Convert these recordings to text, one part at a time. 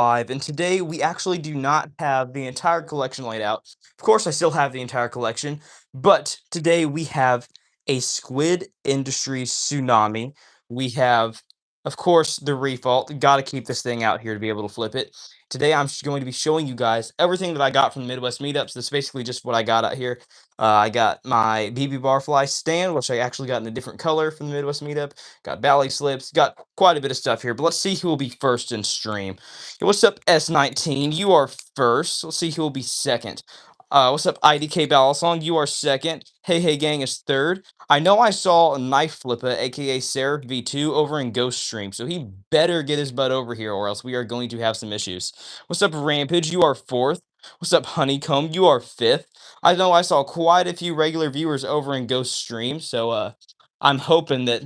Live, and today we actually do not have the entire collection laid out. Of course, I still have the entire collection, but today we have a squid industry tsunami. We have, of course, the refault. Got to keep this thing out here to be able to flip it. Today, going to be showing you guys everything that I got from the Midwest Meetups. That's basically just what I got out here. I got my BB Barfly stand, which I actually got in a different color from the Midwest Meetup. Got Bally slips. Got quite a bit of stuff here, but let's see who will be first in stream. Hey, what's up, S19? You are first. Let's see who will be second. What's up, IDK Balisong? You are second. Hey Gang is third. I know I saw a Knife Flipper, aka Seraph V2, over in Ghost Stream, so he better get his butt over here, or else we are going to have some issues. What's up, Rampage? You are fourth. What's up, Honeycomb? You are fifth. I know I saw quite a few regular viewers over in Ghost Stream, so I'm hoping that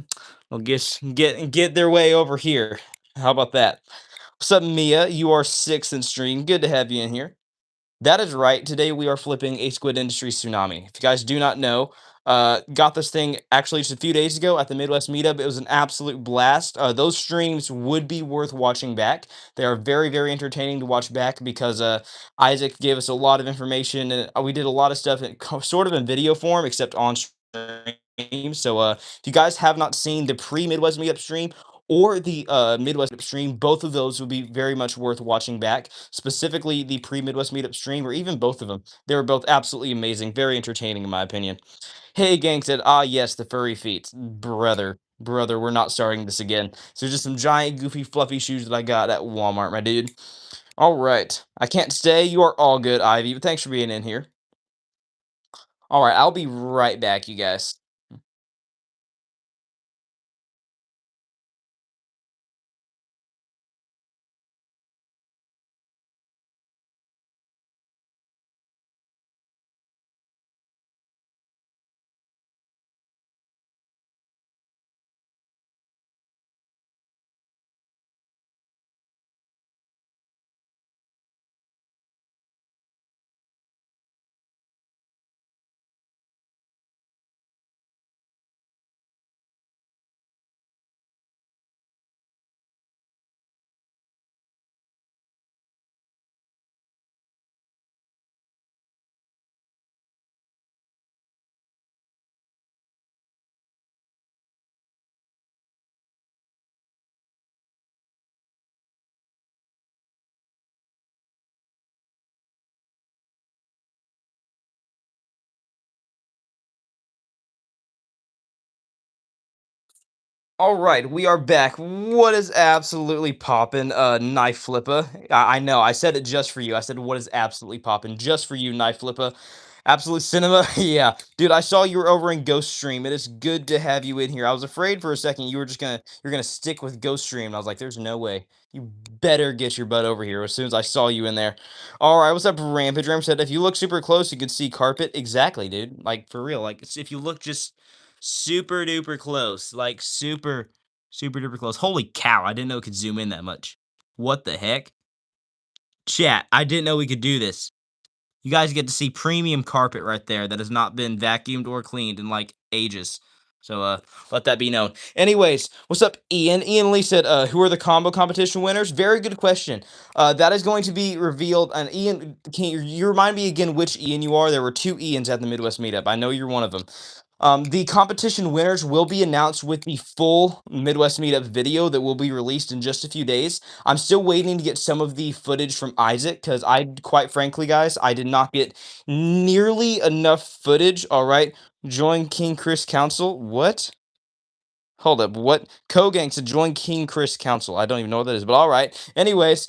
they'll get their way over here. How about that? What's up, Mia? You are sixth in stream. Good to have you in here. That is right. Today we are flipping a Squid Industry Tsunami. If you guys do not know, got this thing actually just a few days ago at the Midwest Meetup. It was an absolute blast. Those streams would be worth watching back. They are very entertaining to watch back because Isaac gave us a lot of information and we did a lot of stuff sort of in video form, except on stream. So if you guys have not seen the pre-Midwest Meetup stream or the Midwest stream, both of those would be very much worth watching back. Specifically, the pre-Midwest Meetup stream, or even both of them. They were both absolutely amazing, very entertaining in my opinion. Hey, gang said, ah, yes, the furry feet, brother, we're not starting this again. So just some giant, goofy, fluffy shoes that I got at Walmart, my dude. All right, I can't stay. You are all good, Ivy. But thanks for being in here. All right, I'll be right back, you guys. All right, we are back. What is absolutely poppin', Knife Flipper? I know, I said it just for you. I said, what is absolutely poppin'? Just for you, Knife Flipper. Absolute Cinema? Yeah. Dude, I saw you were over in Ghost Stream. It is good to have you in here. I was afraid for a second you're gonna stick with Ghost Stream. And I was like, there's no way. You better get your butt over here as soon as I saw you in there. All right, what's up, Rampage? Ram said, if you look super close, you can see carpet. Exactly, dude. Like, for real. Like, if you look just super duper close, like super duper close. Holy cow, I didn't know it could zoom in that much. What the heck? Chat, I didn't know we could do this. You guys get to see premium carpet right there that has not been vacuumed or cleaned in like ages. So let that be known. Anyways, what's up, Ian? Ian Lee said, who are the combo competition winners? Very good question. That is going to be revealed. And Ian, can you remind me again which Ian you are? There were two Ians at the Midwest Meetup. I know you're one of them. The competition winners will be announced with the full Midwest Meetup video that will be released in just a few days. I'm still waiting to get some of the footage from Isaac because quite frankly, guys, I did not get nearly enough footage. All right, join King Chris Council. What? Hold up. What? Kogang to join King Chris Council. I don't even know what that is, but all right. Anyways,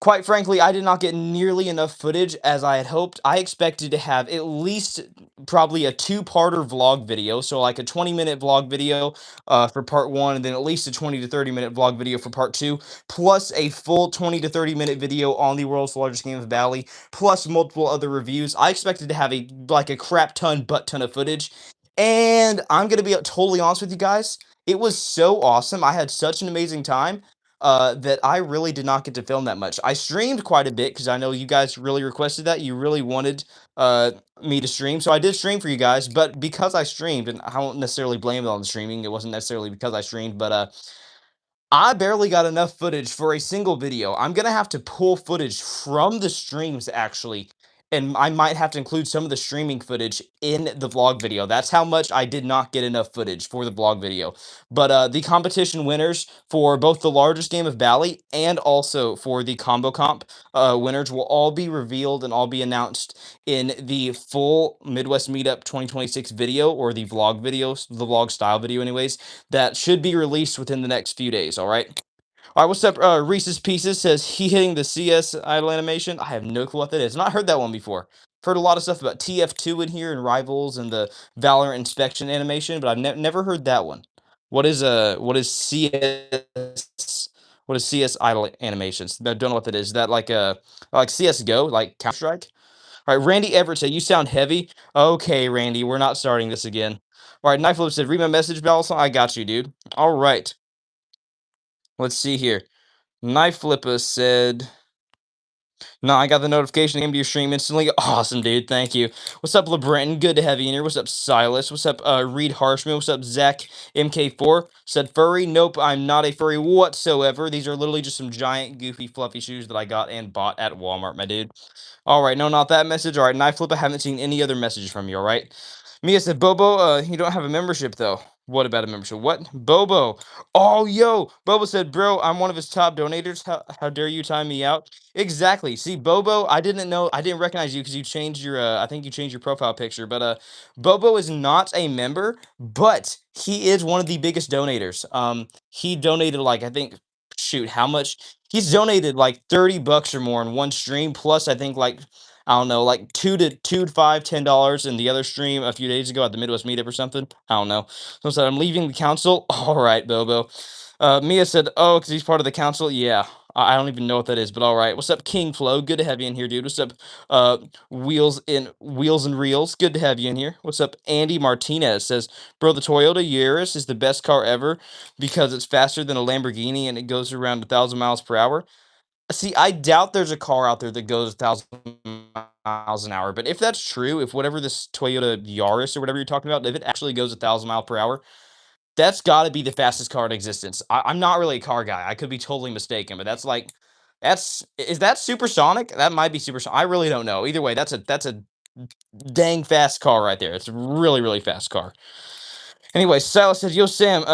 quite frankly, I did not get nearly enough footage as I had hoped. I expected to have at least probably a two-parter vlog video, so like a 20-minute vlog video for part one, and then at least a 20 to 30-minute vlog video for part two, plus a full 20 to 30-minute video on the world's largest game of Bally, plus multiple other reviews. I expected to have a crap ton, butt ton of footage, and I'm gonna be totally honest with you guys. It was so awesome. I had such an amazing time that I really did not get to film that much. I streamed quite a bit because I know you guys really requested that. You really wanted uh, me to stream, so I did stream for you guys. But because I streamed, and I won't necessarily blame it on the streaming, it wasn't necessarily because I streamed, but I barely got enough footage for a single video. I'm gonna have to pull footage from the streams actually, and I might have to include some of the streaming footage in the vlog video. That's how much I did not get enough footage for the vlog video. But the competition winners for both the largest game of Bally and also for the combo comp winners will all be revealed and all be announced in the full Midwest Meetup 2026 video, or the vlog videos, the vlog style video anyways, that should be released within the next few days. All right. All right. What's up? Reese's Pieces says he hitting the CS idle animation. I have no clue what that is. Not heard that one before. Heard a lot of stuff about TF2 in here and Rivals and the Valorant inspection animation, but I've never heard that one. What is CS? What is CS idle animations? I don't know what that is. Is that like CS:GO, like Counter Strike? All right, Randy Everett said, "You sound heavy." Okay, Randy, we're not starting this again. All right, Knife Flip said, "Read my message, Balisong." I got you, dude. All right, let's see here. Knife Flipper said, "No, I got the notification. Came to your stream instantly." Awesome, dude. Thank you. What's up, LeBrenton? Good to have you in here. What's up, Silas? What's up, Reed Harshman? What's up, Zach MK4? Said furry. Nope, I'm not a furry whatsoever. These are literally just some giant, goofy, fluffy shoes that I got and bought at Walmart, my dude. All right, no, not that message. All right, Knife Flip, I haven't seen any other messages from you, all right? Mia said, Bobo, you don't have a membership, though. What about a membership? What? Bobo. Oh, yo. Bobo said, bro, I'm one of his top donators. How dare you time me out? Exactly. See, Bobo, I didn't recognize you because you changed your, I think you changed your profile picture, but Bobo is not a member, but he is one of the biggest donators. He donated, like, I think, shoot, how much? He's donated like 30 bucks or more in one stream, plus I think like I don't know, like two to five, $10 in the other stream a few days ago at the Midwest Meetup or something. I don't know. So I said, I'm leaving the council. All right, Bobo. Mia said, oh, because he's part of the council. Yeah, I don't even know what that is, but all right. What's up, King Flow? Good to have you in here, dude. What's up, Wheels and Reels? Good to have you in here. What's up, Andy Martinez says, bro, the Toyota Yaris is the best car ever because it's faster than a Lamborghini and it goes around 1,000 miles per hour. See, I doubt there's a car out there that goes 1,000 miles an hour, but if that's true, if whatever this Toyota Yaris or whatever you're talking about, if it actually goes 1,000 miles per hour, that's got to be the fastest car in existence. I'm not really a car guy. I could be totally mistaken, but is that supersonic? That might be supersonic. I really don't know. Either way, that's a dang fast car right there. It's a really really fast car. Anyway, Silas says, "Yo, Sam,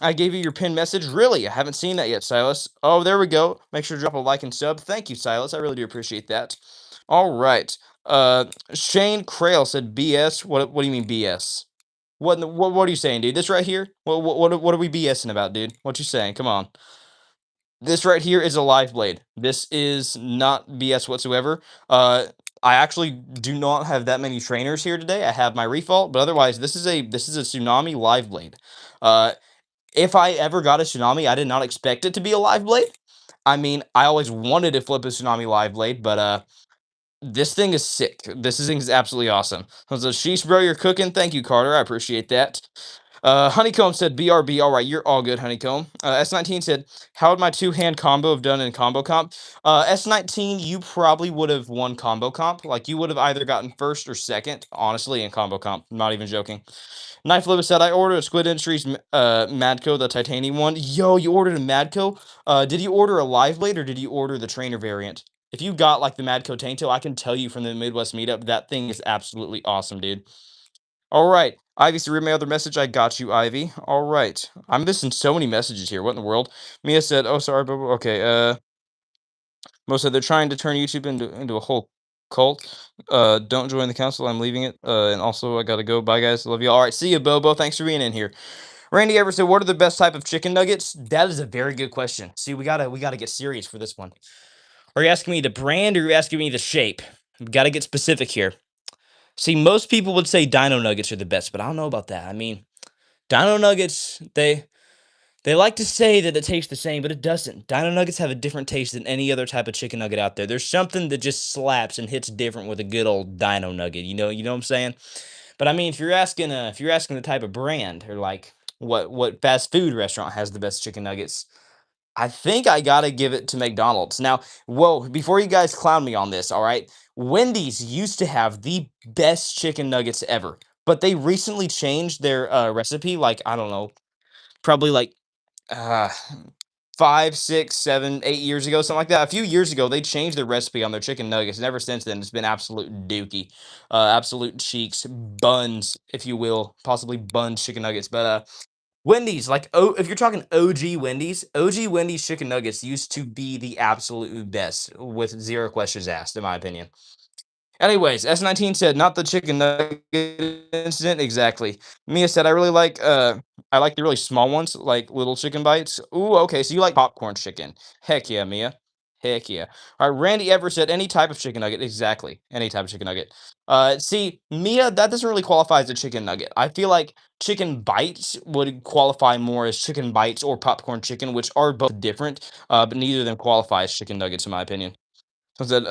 I gave you your pin message. Really? I haven't seen that yet, Silas. Oh, there we go. Make sure to drop a like and sub. Thank you, Silas. I really do appreciate that. All right. Shane Crail said, BS. What do you mean, BS? What are you saying, dude? This right here? What are we BSing about, dude? What you saying? Come on. This right here is a live blade. This is not BS whatsoever. I actually do not have that many trainers here today. I have my refault, but otherwise, this is a tsunami live blade. Uh, if I ever got a tsunami, I did not expect it to be a live blade. I mean, I always wanted to flip a tsunami live blade, but this thing is sick. Thing is absolutely awesome. So, sheesh, bro, you're cooking. Thank you, Carter. I appreciate that. Honeycomb said, BRB. All right, you're all good, Honeycomb. S19 said, how would my two-hand combo have done in combo comp? S19, you probably would have won combo comp. Like, you would have either gotten first or second, honestly, in combo comp. I'm not even joking. Knife Liver said, I ordered a Squid Industries Madco, the titanium one. Yo, you ordered a Madco? Did you order a live blade or did you order the trainer variant? If you got like the Madco Tainto, I can tell you from the Midwest Meetup, that thing is absolutely awesome, dude. All right. Ivy, so read my other message. I got you, Ivy. All right. I'm missing so many messages here. What in the world? Mia said, oh, sorry, but okay. Mo said they're trying to turn YouTube into a whole cult. Don't join the council. I'm leaving it. And also, I gotta go. Bye, guys. Love you. All right. See you, Bobo. Thanks for being in here. Randy ever said, what are the best type of chicken nuggets? That is a very good question. See, we gotta get serious for this one. Are you asking me the brand or are you asking me the shape? We gotta get specific here. See, most people would say Dino Nuggets are the best, but I don't know about that. I mean, Dino Nuggets, they like to say that it tastes the same, but it doesn't. Dino Nuggets have a different taste than any other type of chicken nugget out there. There's something that just slaps and hits different with a good old Dino Nugget. You know what I'm saying? But I mean, if you're asking the type of brand or like what fast food restaurant has the best chicken nuggets, I think I gotta give it to McDonald's. Now, whoa, before you guys clown me on this, all right? Wendy's used to have the best chicken nuggets ever, but they recently changed their recipe. Like, I don't know, probably like uh 5, 6, 7, 8 years ago, something like that. A few years ago, they changed the recipe on their chicken nuggets, and ever since then, it's been absolute dookie, absolute cheeks, buns, if you will, possibly buns chicken nuggets. But Wendy's, like, oh, if you're talking OG Wendy's chicken nuggets used to be the absolute best, with zero questions asked, in my opinion. Anyways, S19 said, "Not the chicken nugget incident." Exactly. Mia said, I like the really small ones, like little chicken bites." Ooh, okay, so you like popcorn chicken. Heck yeah, Mia. Heck yeah. All right, Randy Ever said, "Any type of chicken nugget." Exactly. Any type of chicken nugget. See, Mia, that doesn't really qualify as a chicken nugget. I feel like chicken bites would qualify more as chicken bites or popcorn chicken, which are both different, but neither of them qualify as chicken nuggets, in my opinion. I said,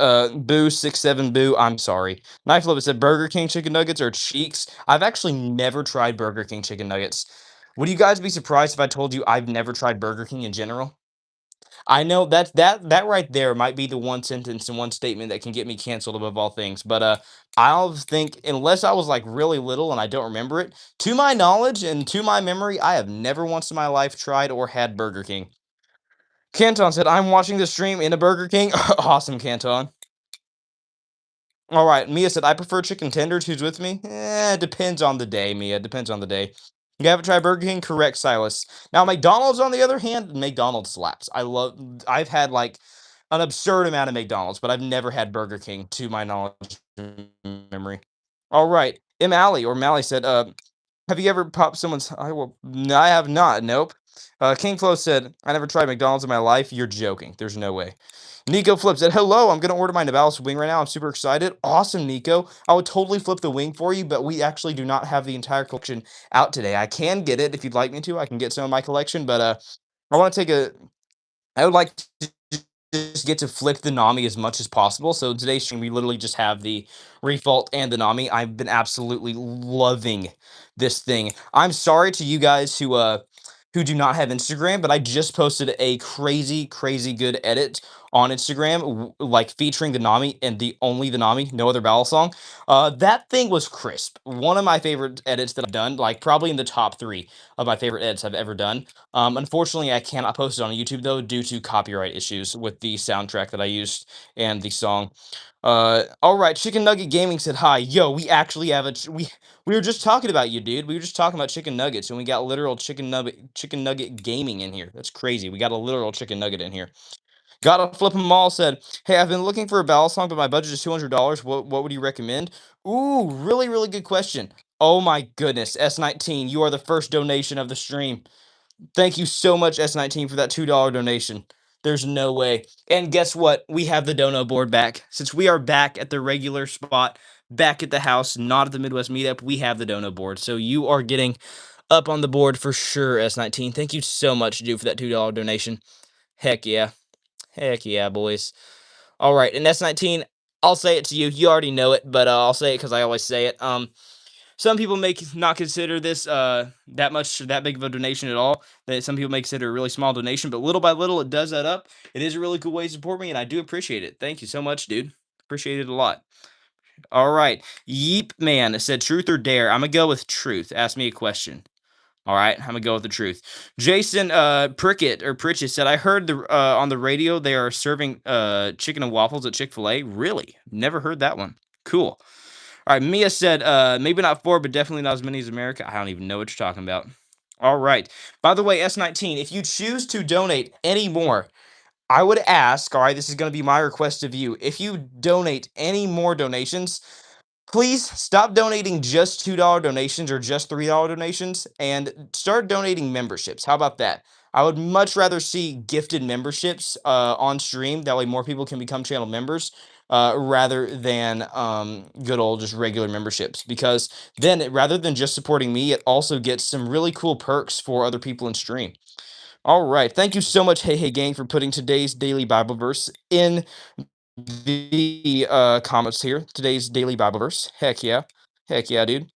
boo, 6-7 boo. I'm sorry. Knife Flip said Burger King chicken nuggets or Cheeks. I've actually never tried Burger King chicken nuggets. Would you guys be surprised if I told you I've never tried Burger King in general? I know that right there might be the one sentence and one statement that can get me canceled above all things. But I'll think unless I was like really little and I don't remember it, to my knowledge and to my memory, I have never once in my life tried or had Burger King. Canton said, "I'm watching the stream in a Burger King." Awesome, Canton. All right, Mia said, "I prefer chicken tenders. Who's with me?" Depends on the day, Mia. Depends on the day. You haven't tried Burger King? Correct, Silas. Now, McDonald's, on the other hand, McDonald's slaps. I've had like an absurd amount of McDonald's, but I've never had Burger King to my knowledge and memory. All right, M. Alley or Mally said, "Have you ever popped someone's?" I will. No, I have not. Nope. King Flo said, "I never tried McDonald's in my life." You're joking. There's no way. Nico Flip said, "Hello, I'm gonna order my Navalis wing right now. I'm super excited." Awesome, Nico. I would totally flip the wing for you, but we actually do not have the entire collection out today. I can get it if you'd like me to. I can get some of my collection, but I want to take a. I would like to just get to flick the Nami as much as possible. So today's stream, we literally just have the Refault and the Nami. I've been absolutely loving this thing. I'm sorry to you guys who do not have Instagram, but I just posted a crazy, crazy good edit on Instagram, like featuring the Nami and the Nami, no other battle song. That thing was crisp. One of my favorite edits that I've done, like probably in the top three of my favorite edits I've ever done. Unfortunately, I cannot post it on YouTube though due to copyright issues with the soundtrack that I used and the song. All right, Chicken Nugget Gaming said hi. Yo, we actually have we were just talking about you, dude. We were just talking about chicken nuggets, and we got literal chicken nugget gaming in here. That's crazy. We got a literal chicken nugget in here. Gotta flip 'em all said, "Hey, I've been looking for a ballad song, but my budget is $200. What would you recommend?" Ooh, really, really good question. Oh my goodness, S19, you are the first donation of the stream. Thank you so much, S19, for that $2 donation. There's no way. And guess what? We have the dono board back. Since we are back at the regular spot, back at the house, not at the Midwest Meetup, we have the dono board. So you are getting up on the board for sure, S19. Thank you so much, dude, for that $2 donation. Heck yeah. Heck yeah, boys. All right, and S19, I'll say it to you. You already know it, but I'll say it because I always say it. Some people may not consider this that big of a donation at all. That some people may consider a really small donation, but little by little it does add up. It is a really cool way to support me, and I do appreciate it. Thank you so much, dude. Appreciate it a lot. All right, Yeep Man said truth or dare. I'm gonna go with truth. Ask me a question. All right, I'm gonna go with the truth. Jason Prickett or Pritchett said, "I heard on the radio they are serving chicken and waffles at Chick-fil-A. Really? Never heard that one. Cool." All right, Mia said, maybe not four, but definitely not as many as America. I don't even know what you're talking about. All right. By the way, S19, if you choose to donate any more, I would ask, all right, this is going to be my request of you. If you donate any more donations, please stop donating just $2 donations or just $3 donations and start donating memberships. How about that? I would much rather see gifted memberships on stream. That way, more people can become channel members rather than good old just regular memberships. Because then, rather than just supporting me, it also gets some really cool perks for other people in stream. All right. Thank you so much, Hey Hey Gang, for putting today's daily Bible verse in the comments here. Today's daily Bible verse. Heck yeah. Heck yeah, dude.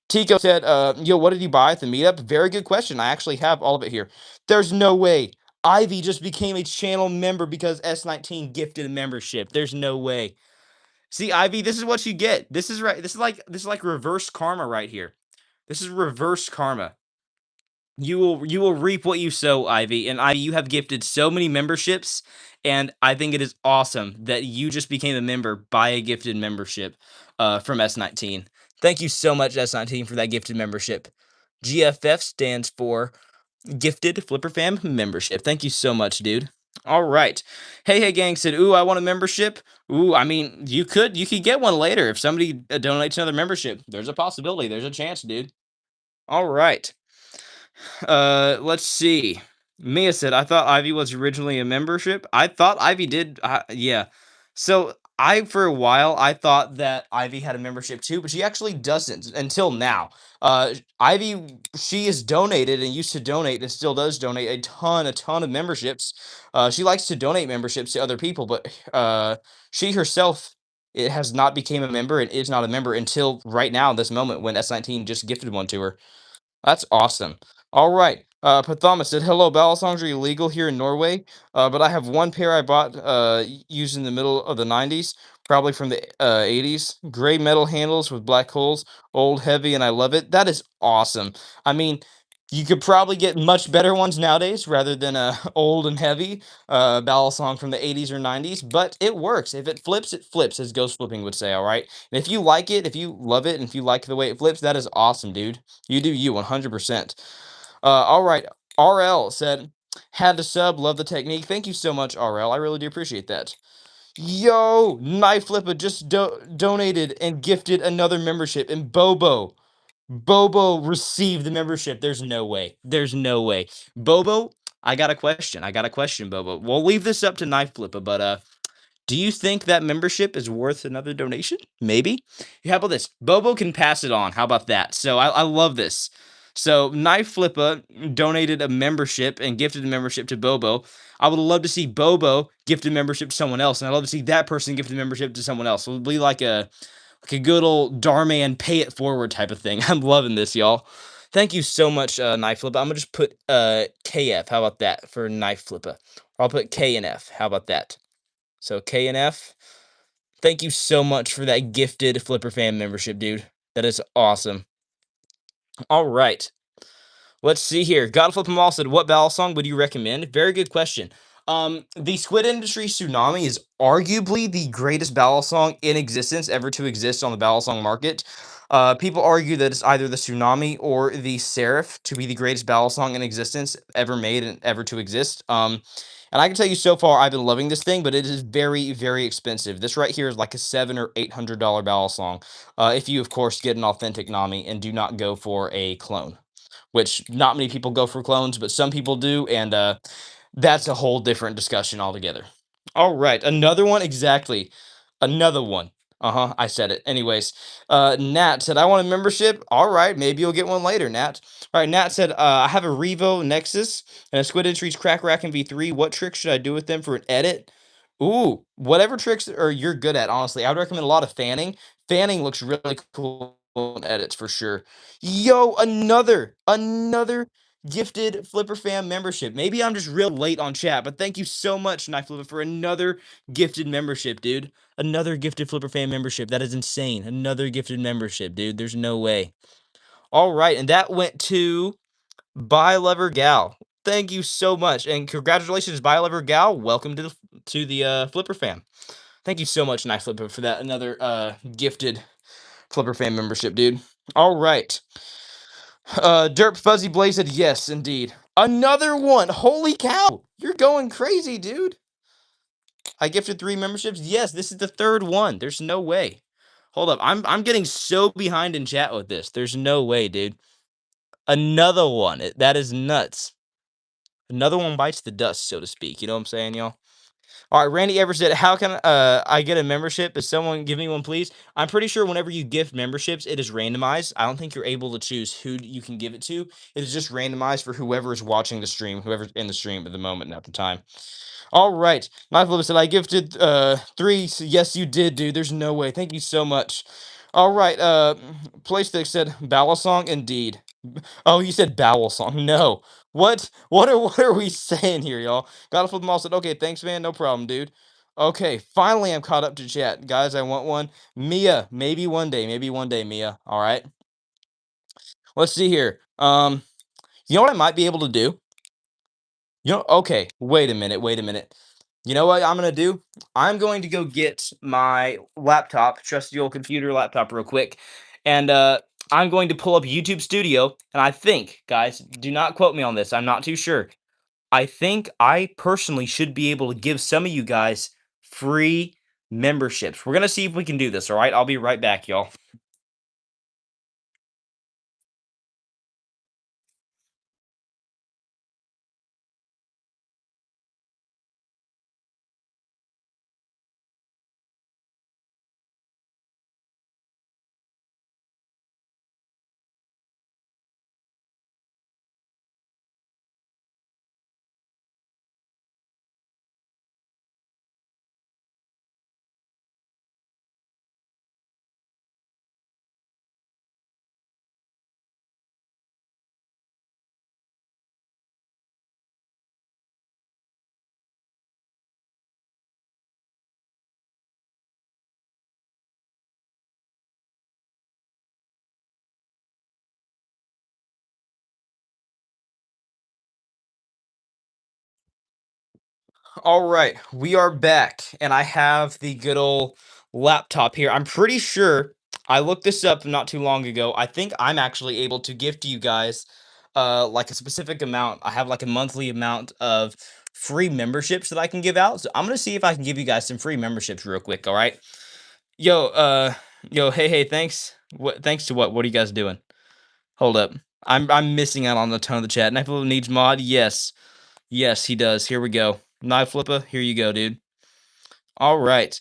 Tico said, yo, what did you buy at the meetup? Very good question. I actually have all of it here. There's no way. Ivy just became a channel member because S19 gifted a membership. There's no way. See, Ivy, this is what you get. This is right. This is like reverse karma right here. This is reverse karma. You will reap what you sow, Ivy. And Ivy, you have gifted so many memberships, and I think it is awesome that you just became a member by a gifted membership from S19. Thank you so much, S19, for that gifted membership. GFF stands for Gifted Flipper Fam Membership. Thank you so much, dude. All right. Hey Gang said, "Ooh, I want a membership." Ooh, I mean, you could get one later if somebody donates another membership. There's a possibility. There's a chance, dude. All right. Let's see. Mia said, "I thought Ivy was originally a membership." I thought Ivy did. Yeah. So for a while, I thought that Ivy had a membership too, but she actually doesn't until now. Ivy, she is donated and used to donate and still does donate a ton of memberships. She likes to donate memberships to other people, but she herself it has not became a member and is not a member until right now, this moment when S19 just gifted one to her. That's awesome. All right. Pathama said, "Hello, balisongs are illegal here in Norway, but I have one pair I bought used in the middle of the 90s, probably from the 80s. Gray metal handles with black holes, old, heavy, and I love it." That is awesome. I mean, you could probably get much better ones nowadays rather than a old and heavy balisong from the 80s or 90s, but it works. If it flips, as Ghost Flipping would say, all right? And if you like it, if you love it, and if you like the way it flips, that is awesome, dude. You do you 100%. All right. RL said, "Had to sub, love the technique." Thank you so much, RL. I really do appreciate that. Yo, Knife Flipper just donated and gifted another membership, and Bobo received the membership. There's no way. There's no way. Bobo, I got a question. I got a question, Bobo. We'll leave this up to Knife Flipper, but do you think that membership is worth another donation? Maybe. How about this? Bobo can pass it on. How about that? So I love this. So Knife Flippa donated a membership and gifted a membership to Bobo. I would love to see Bobo gift a membership to someone else, and I'd love to see that person gift a membership to someone else. It'll be like a good old Darman pay it forward type of thing. I'm loving this, y'all. Thank you so much, Knife Flippa. I'm gonna just put KF. How about that for Knife Flippa? I'll put K and F. How about that? So K and F, thank you so much for that gifted Flipper fan membership, dude. That is awesome. All right. Let's see here. God Flip 'em all said, "What battle song would you recommend?" Very good question. The Squid Industry Tsunami is arguably the greatest battle song in existence ever to exist on the battle song market. People argue that it's either the Tsunami or the Seraph to be the greatest battle song in existence ever made and ever to exist. And I can tell you so far, I've been loving this thing, but it is very, very expensive. This right here is like a $700 or $800 battle song. If you, of course, get an authentic Nami and do not go for a clone, which not many people go for clones, but some people do, and that's a whole different discussion altogether. All right, another one exactly. Another one. I said it. Anyways, Nat said, "I want a membership." All right, maybe you'll get one later, Nat. All right, Nat said, "I have a Revo Nexus and a Squid Industries Crack Rack and V3. What tricks should I do with them for an edit?" Ooh, whatever tricks are you're good at, honestly. I would recommend a lot of fanning. Fanning looks really cool in edits for sure. Yo, another gifted Flipper Fam membership. Maybe I'm just real late on chat, but thank you so much, Knife Flipper, for another gifted membership, dude. Another gifted Flipper Fan membership. That is insane. Another gifted membership, dude. There's no way. All right, and that went to Bye Lover Gal. Thank you so much, and congratulations, Bye Lover Gal. Welcome to the Flipper Fam. Thank you so much, Knife Flipper, for that another gifted Flipper Fan membership, dude. All right. Derp Fuzzy Blaze said yes, indeed. Another one. Holy cow! You're going crazy, dude. I gifted 3 memberships. Yes, this is the 3rd one. There's no way. Hold up. I'm getting so behind in chat with this. There's no way, dude. Another one. That is nuts. Another one bites the dust, so to speak. You know what I'm saying, y'all? All right, Randy Evers said, "How can I get a membership? Is someone give me one, please?" I'm pretty sure whenever you gift memberships, it is randomized. I don't think you're able to choose who you can give it to. It is just randomized for whoever is watching the stream, whoever's in the stream at the moment and at the time. All right, Knife Flipper said, "I gifted 3." Yes, you did, dude. There's no way. Thank you so much. All right, Playstick said, "Balisong, indeed." Oh, you said bowel song. No. What are we saying here, y'all? Gotta flip them all said, "Okay, thanks, man. No problem, dude." Okay, finally I'm caught up to chat. Guys, I want one. Mia, maybe one day, Mia. All right. Let's see here. You know what I might be able to do? Okay, wait a minute, wait a minute. You know what I'm gonna do? I'm going to go get my laptop, trusty old computer laptop, real quick, and I'm going to pull up YouTube Studio. And I think, guys, do not quote me on this. I'm not too sure. I think I personally should be able to give some of you guys free memberships. We're gonna see if we can do this. All right, I'll be right back, y'all. All right, we are back, and I have the good old laptop here. I'm pretty sure I looked this up not too long ago. I think I'm actually able to gift you guys like a specific amount. I have like a monthly amount of free memberships that I can give out. So I'm gonna see if I can give you guys some free memberships real quick. All right. Yo, hey, thanks. What thanks to what? What are you guys doing? Hold up. I'm missing out on the tone of the chat. Knife Flipper needs mod. Yes. Yes, he does. Here we go. Knife Flipper, here you go, dude. All right.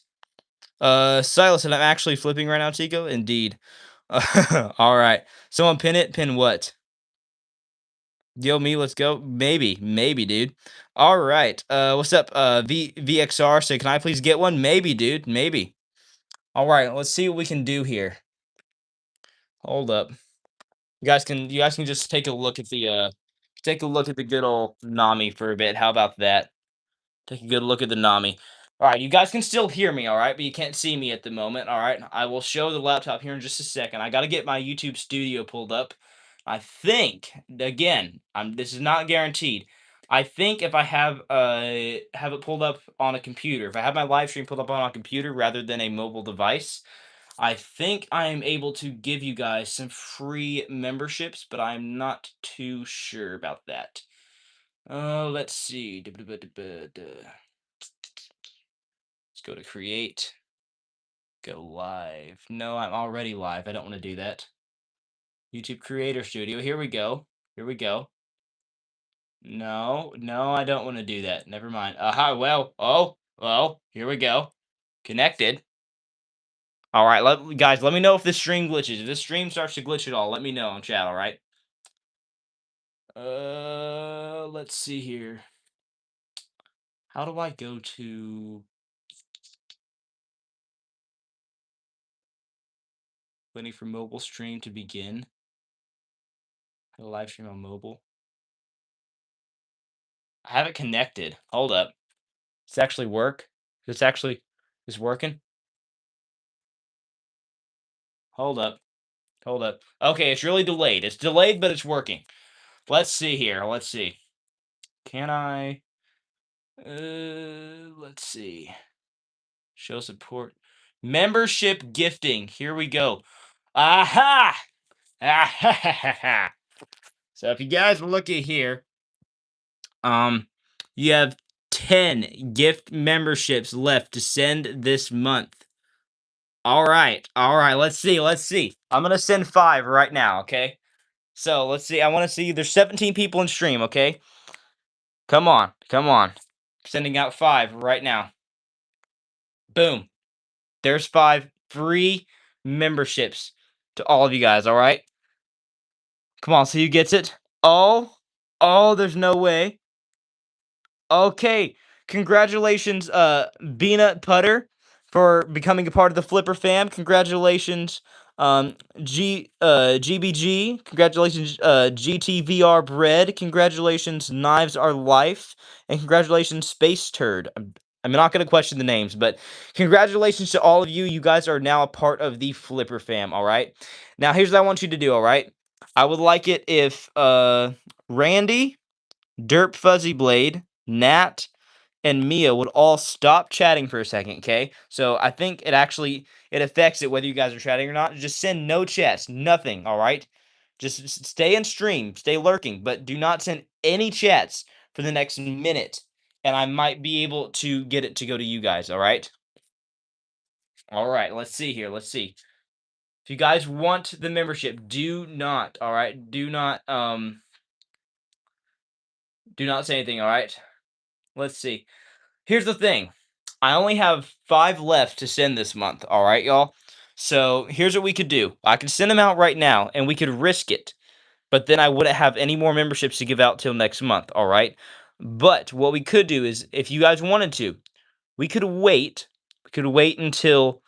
Silas, and I'm actually flipping right now, Chico. Indeed. All right. Someone pin it. Pin what? Yo, me. Let's go. Maybe, dude. All right. What's up? VXR. Say, can I please get one? Maybe, dude. Maybe. All right. Let's see what we can do here. Hold up. You guys can just take a look at the good old Nami for a bit. How about that? Take a good look at the Nami. All right, you guys can still hear me, all right, but you can't see me at the moment. All right, I will show the laptop here in just a second. I got to get my YouTube Studio pulled up. I think again, this is not guaranteed. I think if I have it pulled up on a computer, if I have my live stream pulled up on a computer rather than a mobile device, I think I am able to give you guys some free memberships, but I'm not too sure about that. Let's see. Let's go to create. Go live. No, I'm already live. I don't want to do that. YouTube Creator Studio. Here we go. Here we go. No, no, I don't want to do that. Never mind. Aha, well, here we go. Connected. All right, guys, let me know if this stream glitches. If this stream starts to glitch at all, let me know in chat, all right? Let's see here. How do I go to waiting for mobile stream to begin? Live stream on mobile. I have it connected. Hold up. Does it actually work? This actually is working? Hold up. Hold up. Okay, it's really delayed. It's delayed, but it's working. Let's see here. Let's see. Can I let's see. Show support. Membership gifting. Here we go. Aha! Ah, so if you guys look at here, you have 10 gift memberships left to send this month. All right. All right. Let's see. Let's see. I'm going to send 5 right now, okay? So, let's see. I want to see there's 17 people in stream, okay? Come on. Come on. Sending out 5 right now. Boom. There's 5 free memberships to all of you guys, all right? Come on, see who gets it? Oh. Oh, there's no way. Okay, congratulations, Peanut Putter, for becoming a part of the Flipper fam. Congratulations, GBG. Congratulations, GTVR Bread. Congratulations, Knives Are Life, and congratulations, Space Turd. I'm not gonna question the names, but congratulations to all of you. You guys are now a part of the Flipper fam. All right. Now here's what I want you to do. All right. I would like it if Randy, Derp Fuzzy Blade, Nat, and Mia would all stop chatting for a second, okay? So I think it affects it whether you guys are chatting or not. Just send no chats, nothing, all right? Just stay in stream, stay lurking, but do not send any chats for the next minute, and I might be able to get it to go to you guys, all right? All right, let's see here. Let's see. If you guys want the membership, do not, all right? Do not say anything, all right? Let's see. Here's the thing. I only have 5 left to send this month, all right, y'all? So, here's what we could do. I could send them out right now and we could risk it, but then I wouldn't have any more memberships to give out till next month, all right? But what we could do is if you guys wanted to, we could wait. We could wait until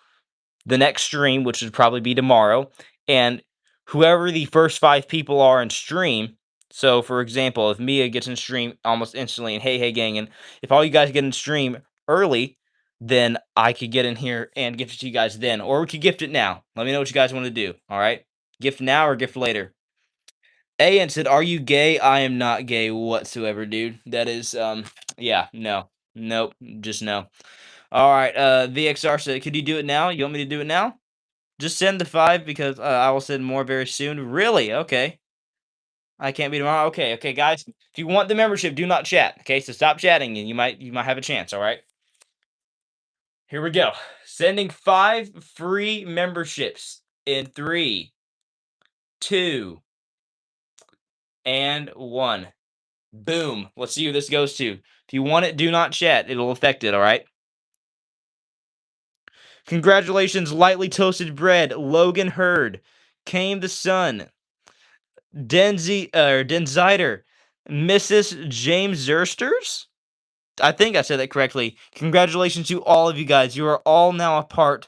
the next stream, which would probably be tomorrow, and whoever the first 5 people are in stream. So, for example, if Mia gets in stream almost instantly, and hey, hey, gang, and if all you guys get in stream early, then I could get in here and gift it to you guys then, or we could gift it now. Let me know what you guys want to do. All right, gift now or gift later. And said, "Are you gay?" I am not gay whatsoever, dude. That is, yeah, no, nope, just no. All right, VXR said, "Could you do it now? You want me to do it now?" Just send the 5 because, I will send more very soon. Really? Okay. I can't be tomorrow? Okay, okay, guys. If you want the membership, do not chat, okay? So stop chatting and you might have a chance, alright? Here we go. Sending 5 free memberships in 3, 2, and 1. Boom. Let's see who this goes to. If you want it, do not chat. It'll affect it, alright? Congratulations, lightly toasted bread, Logan Hurd, Came the Sun, Denzider, Mrs. James Zersters? I think I said that correctly. Congratulations to all of you guys. You are all now a part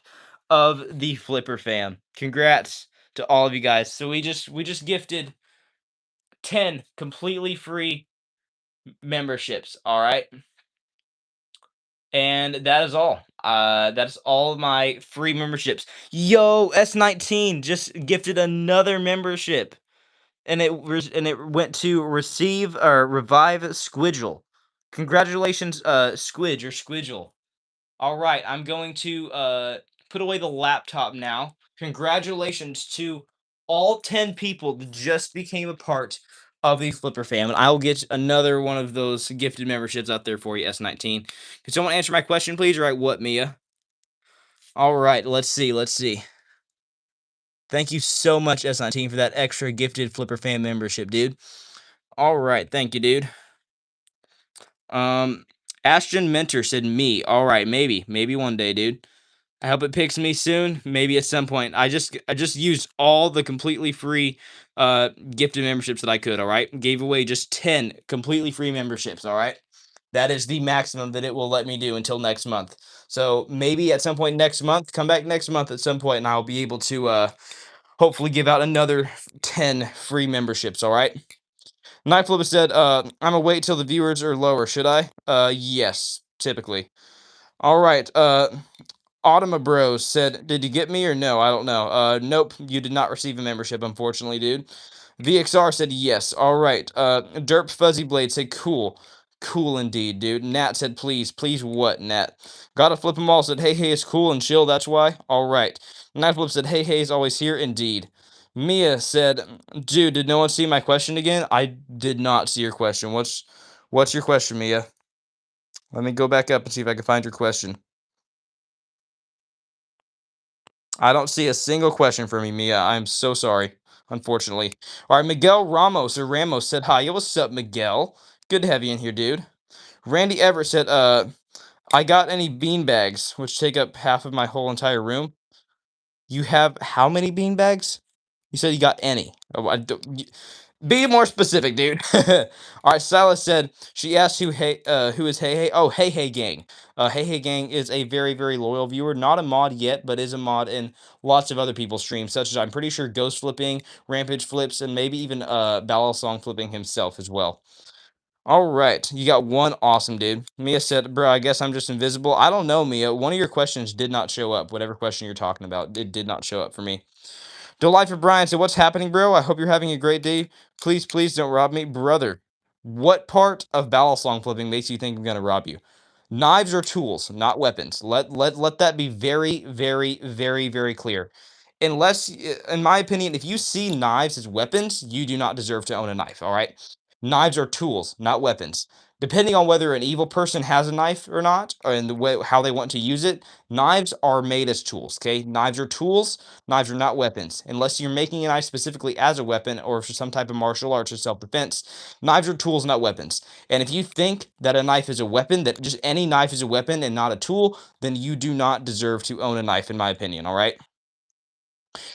of the Flipper fam. Congrats to all of you guys. So we just gifted 10 completely free memberships, all right? And that is all. That is all of my free memberships. Yo, S19 just gifted another membership. And it went to receive or revive Squidgel. Congratulations, Squidge or Squidgel. All right, I'm going to put away the laptop now. Congratulations to all 10 people that just became a part of the Flipper fam. And I will get another one of those gifted memberships out there for you, S19. Can someone answer my question, please? All right, what, Mia? All right, let's see. Let's see. Thank you so much, S19, for that extra gifted Flipper fan membership, dude. All right, thank you, dude. Um, Ashton Mentor said me. All right, maybe one day, dude. I hope it picks me soon. Maybe at some point. I just used all the completely free gifted memberships that I could. All right, gave away just 10 completely free memberships. All right, that is the maximum that it will let me do until next month. So maybe at some point next month, come back next month at some point, and I'll be able to hopefully give out another 10 free memberships. All right. Night Flipper said, I'm gonna wait till the viewers are lower, should I? Yes, typically. All right, Automa Bros said, did you get me or no? I don't know. Nope, you did not receive a membership, unfortunately, dude. VXR said yes. All right. Derp Fuzzy Blade said cool. Cool indeed, dude. Nat said please. Please what, Nat? Gotta flip them all said hey hey is cool and chill, that's why. All right. Nightflip said hey hey is always here, indeed. Mia said, dude, did no one see my question again? I did not see your question. What's your question, Mia? Let me go back up and see if I can find your question. I don't see a single question for me, Mia. I'm so sorry, unfortunately. All right, Miguel Ramos or Ramos said hi. Yo, what's up, Miguel? Good to have you in here, dude. Randy Everett said, I got any bean bags, which take up half of my whole entire room. You have how many bean bags? You said you got any. Oh, be more specific, dude. All right, Silas said she asked who is Hey Hey. Oh, Hey Hey Gang. Hey Hey Gang is a very very loyal viewer, not a mod yet, but is a mod in lots of other people's streams, such as I'm pretty sure Ghost Flipping, Rampage Flips, and maybe even Balisong Flipping himself as well. All right, you got one awesome dude. Mia said, "Bro, I guess I'm just invisible." I don't know, Mia. One of your questions did not show up. Whatever question you're talking about, it did not show up for me. Delightful Brian said, "What's happening, bro? I hope you're having a great day. Please, please don't rob me, brother. What part of Balisong flipping makes you think I'm gonna rob you? Knives are tools, not weapons. Let that be very, very, very, very clear. Unless, in my opinion, if you see knives as weapons, you do not deserve to own a knife. All right, knives are tools, not weapons. Depending on whether an evil person has a knife or not, or in the way how they want to use it, knives are made as tools. Okay, knives are tools. Knives are not weapons. Unless you're making a knife specifically as a weapon or for some type of martial arts or self-defense, knives are tools, not weapons. And if you think that a knife is a weapon, that just any knife is a weapon and not a tool, then you do not deserve to own a knife, in my opinion. All right.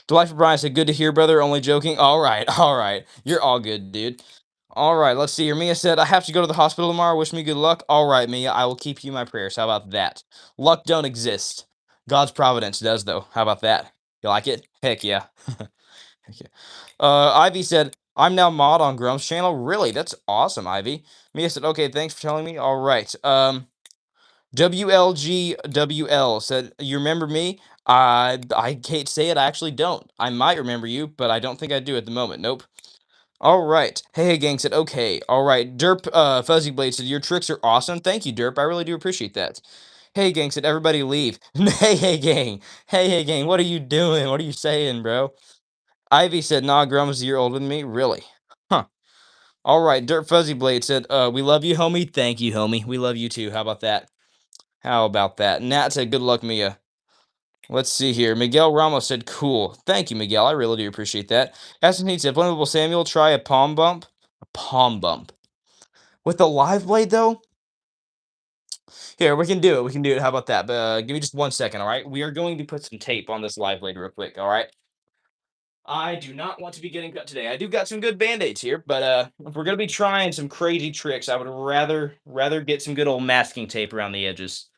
Delightful Brian said, "Good to hear, brother. Only joking." All right, all right. You're all good, dude. All right, let's see here. Mia said, "I have to go to the hospital tomorrow. Wish me good luck." All right, Mia, I will keep you in my prayers. How about that? Luck don't exist. God's providence does, though. How about that? You like it? Heck yeah. Heck yeah. Ivy said, "I'm now mod on Grump's channel." Really? That's awesome, Ivy. Mia said, "Okay, thanks for telling me." All right. WLGWL said, "You remember me?" I can't say it. I actually don't. I might remember you, but I don't think I do at the moment. Nope. All right. Hey Gang said, "Okay." All right. Derp Fuzzy Blade said, "Your tricks are awesome." Thank you, Derp. I really do appreciate that. Hey Gang said, "Everybody leave." Hey Gang. Hey Gang. What are you doing? What are you saying, bro? Ivy said, "Nah, Grum's a year older than me." Really? Huh. All right. Dirt Fuzzy Blade said, "We love you, homie." Thank you, homie. We love you too. How about that? How about that? Nat said, "Good luck, Mia." Let's see here. Miguel Ramos said, "Cool." Thank you, Miguel. I really do appreciate that. S&T said, "Flammable Samuel, try a palm bump." A palm bump. With the live blade, though? Here, we can do it. We can do it. How about that? But give me just 1 second, all right? We are going to put some tape on this live blade real quick, all right? I do not want to be getting cut today. I do got some good band-aids here, but if we're gonna be trying some crazy tricks, I would rather get some good old masking tape around the edges.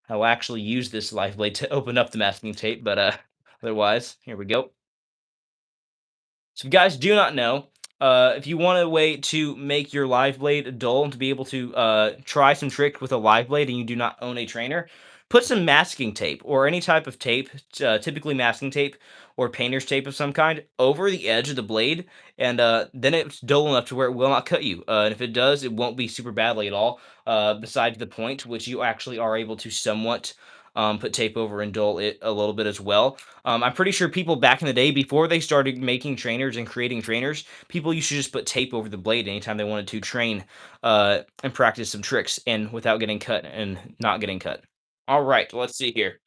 I'll actually use this live blade to open up the masking tape, but otherwise, here we go. So, if you guys do not know, if you want a way to make your live blade dull and to be able to try some tricks with a live blade and you do not own a trainer, put some masking tape or any type of tape, typically masking tape or painter's tape of some kind, over the edge of the blade, and then it's dull enough to where it will not cut you. And if it does, it won't be super badly at all. Besides the point, which you actually are able to somewhat put tape over and dull it a little bit as well. I'm pretty sure people back in the day, before they started making trainers and creating trainers, people used to just put tape over the blade anytime they wanted to train and practice some tricks and without getting cut and not getting cut. All right, let's see here.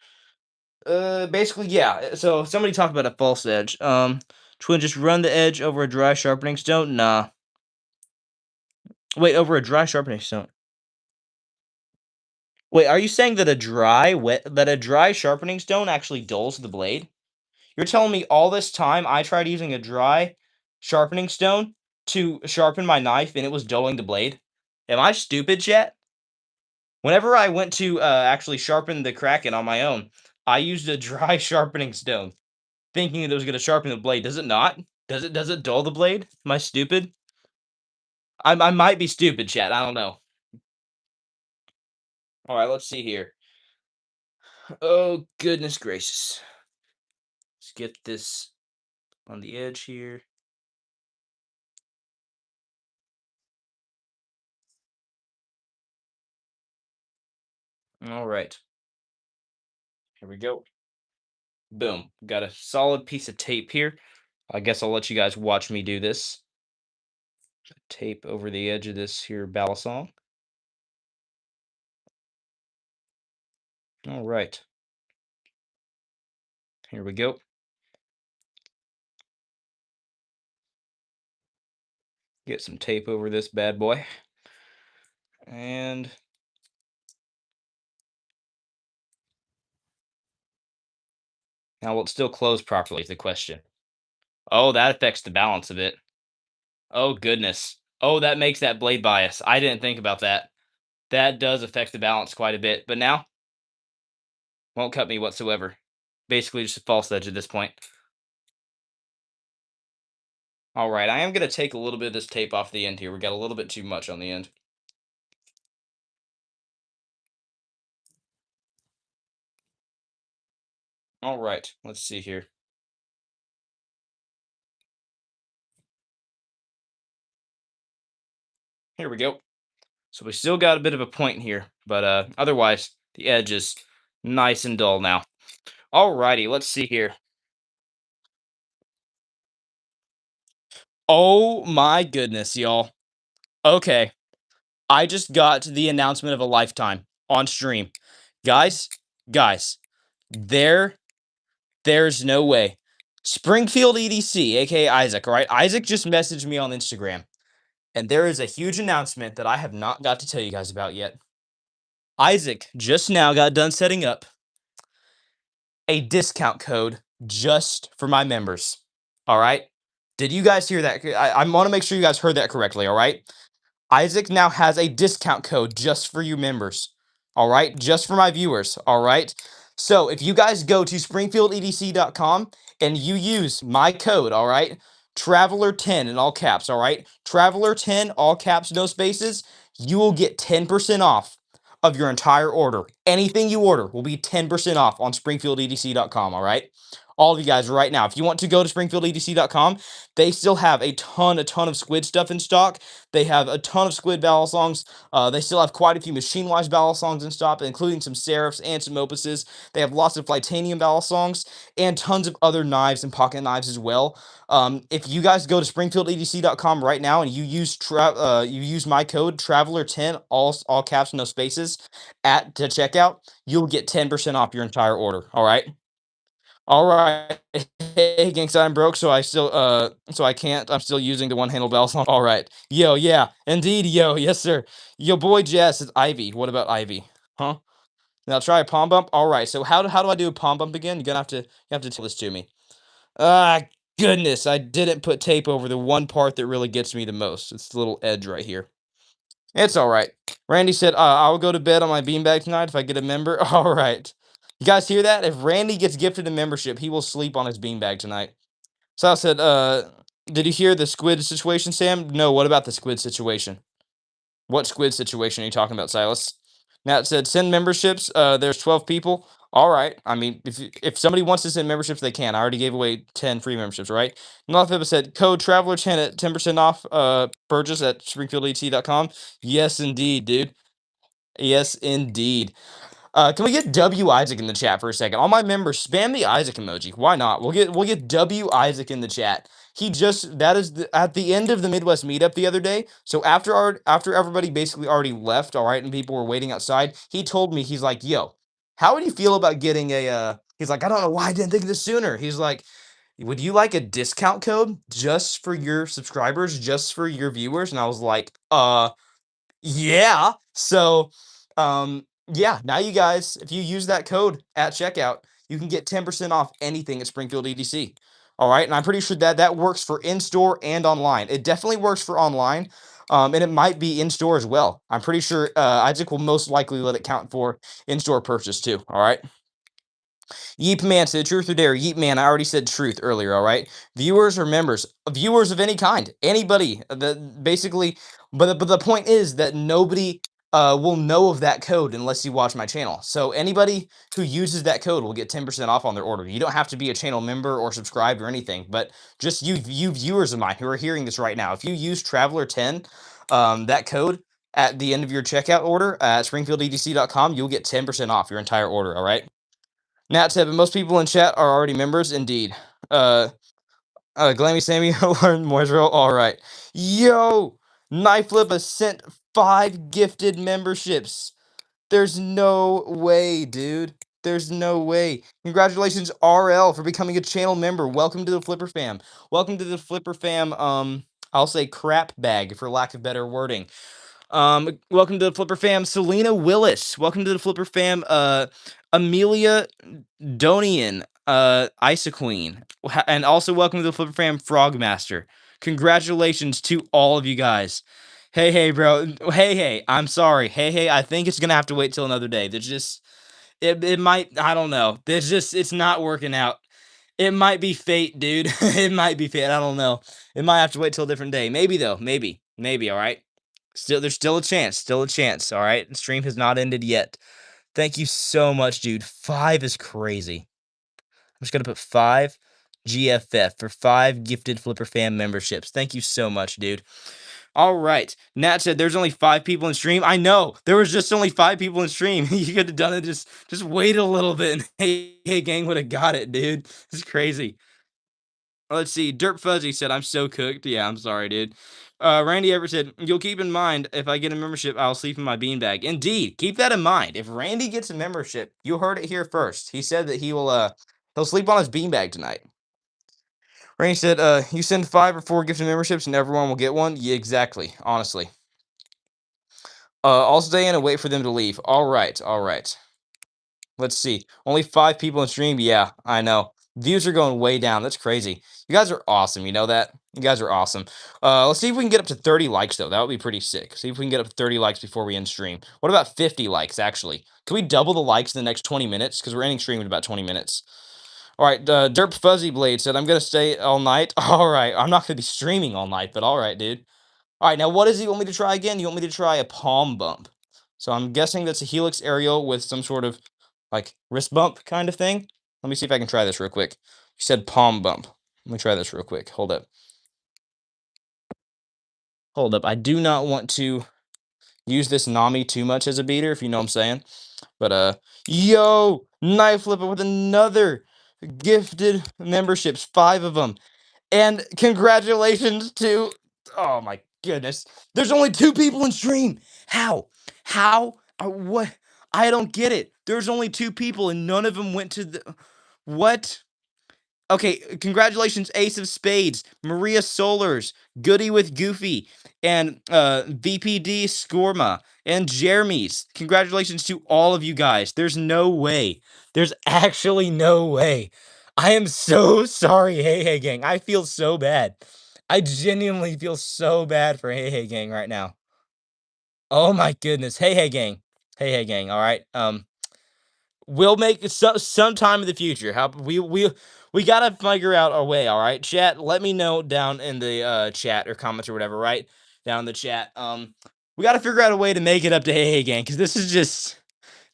Basically, yeah. So somebody talked about a false edge. Twin, just run the edge over a dry sharpening stone. Nah, wait, over a dry sharpening stone. Wait, are you saying that a dry sharpening stone actually dulls the blade? You're telling me all this time I tried using a dry sharpening stone to sharpen my knife and it was dulling the blade? Am I stupid, chat? Whenever I went to actually sharpen the Kraken on my own, I used a dry sharpening stone, thinking it was going to sharpen the blade. Does it not? Does it dull the blade? Am I stupid? I might be stupid, chat. I don't know. All right, let's see here. Oh goodness gracious! Let's get this on the edge here. All right, here we go. Boom. Got a solid piece of tape here. I guess I'll let you guys watch me do this. Tape over the edge of this here balisong. All right. Here we go. Get some tape over this bad boy. And now will it still close properly is the question. Oh, that affects the balance of it. Oh goodness. Oh, that makes that blade bias. I didn't think about that. That does affect the balance quite a bit. But now, won't cut me whatsoever. Basically just a false edge at this point. All right, I am going to take a little bit of this tape off the end here. We got a little bit too much on the end. All right, let's see here. Here we go. So we still got a bit of a point here, but otherwise the edge is nice and dull now. Alrighty, let's see here. Oh my goodness, y'all. Okay, I just got the announcement of a lifetime on stream. Guys, guys, there there's no way. Springfield EDC, aka Isaac, all right? Isaac just messaged me on Instagram, and there is a huge announcement that I have not got to tell you guys about yet. Isaac just now got done setting up a discount code just for my members. All right. Did you guys hear that? I want to make sure you guys heard that correctly. All right. Isaac now has a discount code just for you members. All right. Just for my viewers. All right. So if you guys go to springfieldedc.com and you use my code, all right, Traveler10 in all caps, all right, Traveler10, all caps, no spaces, you will get 10% off of your entire order. Anything you order will be 10% off on springfieldedc.com, all right? All of you guys right now, if you want to go to springfieldedc.com, they still have a ton of squid stuff in stock. They have a ton of squid balisongs. They still have quite a few machine-wise balisongs in stock, including some serifs and some opuses. They have lots of titanium balisongs and tons of other knives and pocket knives as well. If you guys go to springfieldedc.com right now and you use my code Traveler10, all caps, no spaces, at to checkout, you'll get 10% off your entire order. All right. All right. Hey, Gangsta, I'm broke, so I can't. I'm still using the one-handle balisong. All right. Yo, yeah, indeed, yo, yes, sir. Yo, boy, Jess is Ivy. What about Ivy? Huh? Now try a palm bump. All right. So how do I do a palm bump again? You have to tell this to me. Ah, goodness, I didn't put tape over the one part that really gets me the most. It's the little edge right here. It's all right. Randy said, I'll go to bed on my beanbag tonight if I get a member. All right. You guys hear that? If Randy gets gifted a membership, he will sleep on his beanbag tonight. So I said, did you hear the squid situation, Sam? No, what about the squid situation? What squid situation are you talking about, Silas? Now it said send memberships. There's 12 people. All right. I mean, if somebody wants to send memberships, they can. I already gave away 10 free memberships, right? North said code Traveler10 at 10% off purchase at springfieldet.com. Yes, indeed, dude. Yes, indeed. Can we get W Isaac in the chat for a second? All my members, spam the Isaac emoji. Why not? We'll get W Isaac in the chat. He just that is at the end of the Midwest meetup the other day. So after everybody basically already left, all right, and people were waiting outside, he told me he's like, "Yo, how would you feel about getting a?" He's like, "I don't know why I didn't think of this sooner." He's like, "Would you like a discount code just for your subscribers, just for your viewers?" And I was like, yeah. So, yeah, now you guys, if you use that code at checkout, you can get 10% off anything at Springfield EDC. All right. And I'm pretty sure that that works for in-store and online. It definitely works for online. And it might be in-store as well. I'm pretty sure Isaac will most likely let it count for in-store purchase too. All right. Yeep Man said truth or dare. Yeep Man, I already said truth earlier, all right? Viewers or members, viewers of any kind, anybody that basically, but the point is that nobody will know of that code unless you watch my channel. So anybody who uses that code will get 10% off on their order. You don't have to be a channel member or subscribed or anything, but just you viewers of mine who are hearing this right now, if you use Traveler10, that code at the end of your checkout order at springfieldedc.com, you'll get 10% off your entire order, all right? Nat said, but most people in chat are already members. Indeed. Uh, Glammy Sammy learned Moisro. All right. Yo, Knife Flip has sent 5 gifted memberships. There's no way, dude. There's no way. Congratulations, RL, for becoming a channel member. Welcome to the Flipper fam. Welcome to the Flipper fam. I'll say crap bag for lack of better wording. Welcome to the Flipper fam, Selena Willis. Welcome to the Flipper fam, Amelia Donian, Isa Queen, and also welcome to the Flipper fam, Frogmaster. Congratulations to all of you guys. Hey, hey, bro. Hey, hey. I'm sorry. Hey, hey. I think it's gonna have to wait till another day. There's just it might. I don't know. There's just it's not working out. It might be fate, dude. It might be fate. I don't know. It might have to wait till a different day. Maybe though. Maybe. All right. Still, there's still a chance. Still a chance. All right. The stream has not ended yet. Thank you so much, dude. 5 is crazy. I'm just gonna put 5 GFF for 5 gifted Flipper fan memberships. Thank you so much, dude. All right. Nat said there's only 5 people in stream. I know. There was just only 5 people in stream. You could have done it. Just wait a little bit and hey gang would have got it, dude. It's crazy. Let's see. Dirt Fuzzy said, I'm so cooked. Yeah, I'm sorry, dude. Randy Everett said, you'll keep in mind if I get a membership, I'll sleep in my beanbag. Indeed, keep that in mind. If Randy gets a membership, you heard it here first. He said that he'll sleep on his beanbag tonight. Randy said, you send 5 or 4 gifted memberships and everyone will get one. Yeah, exactly. Honestly. I'll stay in and wait for them to leave. All right, all right. Let's see. Only 5 people in stream. Yeah, I know. Views are going way down. That's crazy. You guys are awesome. You know that? You guys are awesome. Let's see if we can get up to 30 likes, though. That would be pretty sick. See if we can get up to 30 likes before we end stream. What about 50 likes, actually? Can we double the likes in the next 20 minutes? Because we're ending stream in about 20 minutes. All right, Derp Fuzzy Blade said, I'm going to stay all night. All right, I'm not going to be streaming all night, but all right, dude. All right, now what does he want me to try again? You want me to try a palm bump. So I'm guessing that's a helix aerial with some sort of like wrist bump kind of thing. Let me see if I can try this real quick. You said palm bump. Let me try this real quick. Hold up. Hold up. I do not want to use this Nami too much as a beater, if you know what I'm saying. But yo, Knife Flipper with another gifted memberships, 5 of them. And congratulations to, oh my goodness, there's only 2 people in stream. How? How? What? I don't get it. There's only 2 people and none of them went to the, what? Okay, congratulations, Ace of Spades, Maria Solars, Goody with Goofy, and VPD Skorma, and Jeremy's. Congratulations to all of you guys. There's no way. There's actually no way. I am so sorry, Hey Hey Gang. I feel so bad. I genuinely feel so bad for Hey Hey Gang right now. Oh my goodness. Hey Hey Gang. Hey Hey Gang, all right? We'll make it sometime in the future. How we gotta figure out our way. All right, chat. Let me know down in the chat or comments or whatever. Right down in the chat. We gotta figure out a way to make it up to Hey Hey Gang because this is just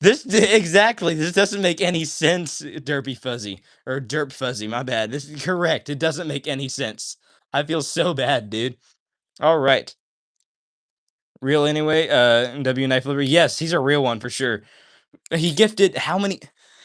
exactly. This doesn't make any sense. Derpy Fuzzy or Derp Fuzzy. My bad. This is correct. It doesn't make any sense. I feel so bad, dude. All right. Real anyway. W Knife Liver. Yes, he's a real one for sure. He gifted how many?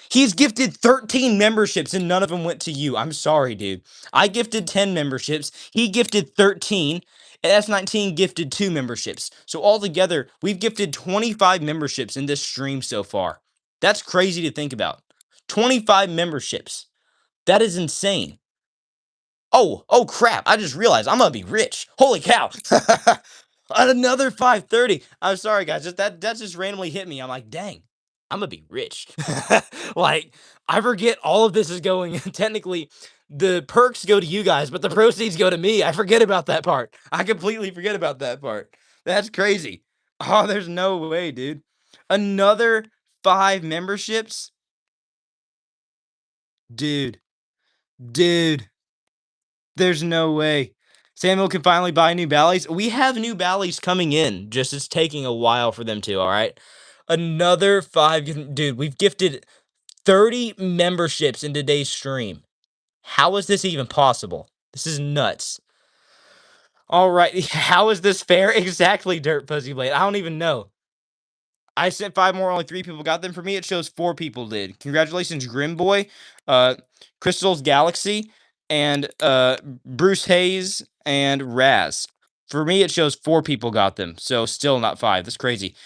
He's gifted 13 memberships and none of them went to you. I'm sorry, dude. I gifted 10 memberships. He gifted 13. And S19 gifted 2 memberships. So altogether, we've gifted 25 memberships in this stream so far. That's crazy to think about. 25 memberships. That is insane. Oh crap. I just realized I'm gonna be rich. Holy cow. Another 530. I'm sorry, guys. That just randomly hit me. I'm like, dang, I'm gonna be rich. Like, I forget all of this is going. Technically, the perks go to you guys, but the proceeds go to me. I forget about that part. I completely forget about that part. That's crazy. Oh, there's no way, dude. Another 5 memberships, dude. Dude. There's no way. Samuel can finally buy new Bally's. We have new Bally's coming in. Just it's taking a while for them to, all right? Another 5. Dude, we've gifted 30 memberships in today's stream. How is this even possible? This is nuts. All right. How is this fair? Exactly, Dirt Fuzzy Blade. I don't even know. I sent 5 more, only 3 people got them. For me, it shows 4 people did. Congratulations, Grimboy, Crystal's Galaxy, and Bruce Hayes and Raz. For me, it shows 4 people got them, so still not 5. That's crazy.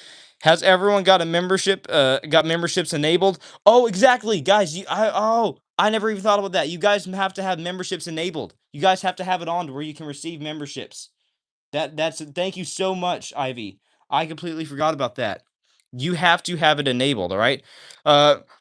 Has everyone got a membership? Got memberships enabled? Oh, exactly, guys. I never even thought about that. You guys have to have memberships enabled. You guys have to have it on to where you can receive memberships. That's thank you so much, Ivy. I completely forgot about that. You have to have it enabled, all right?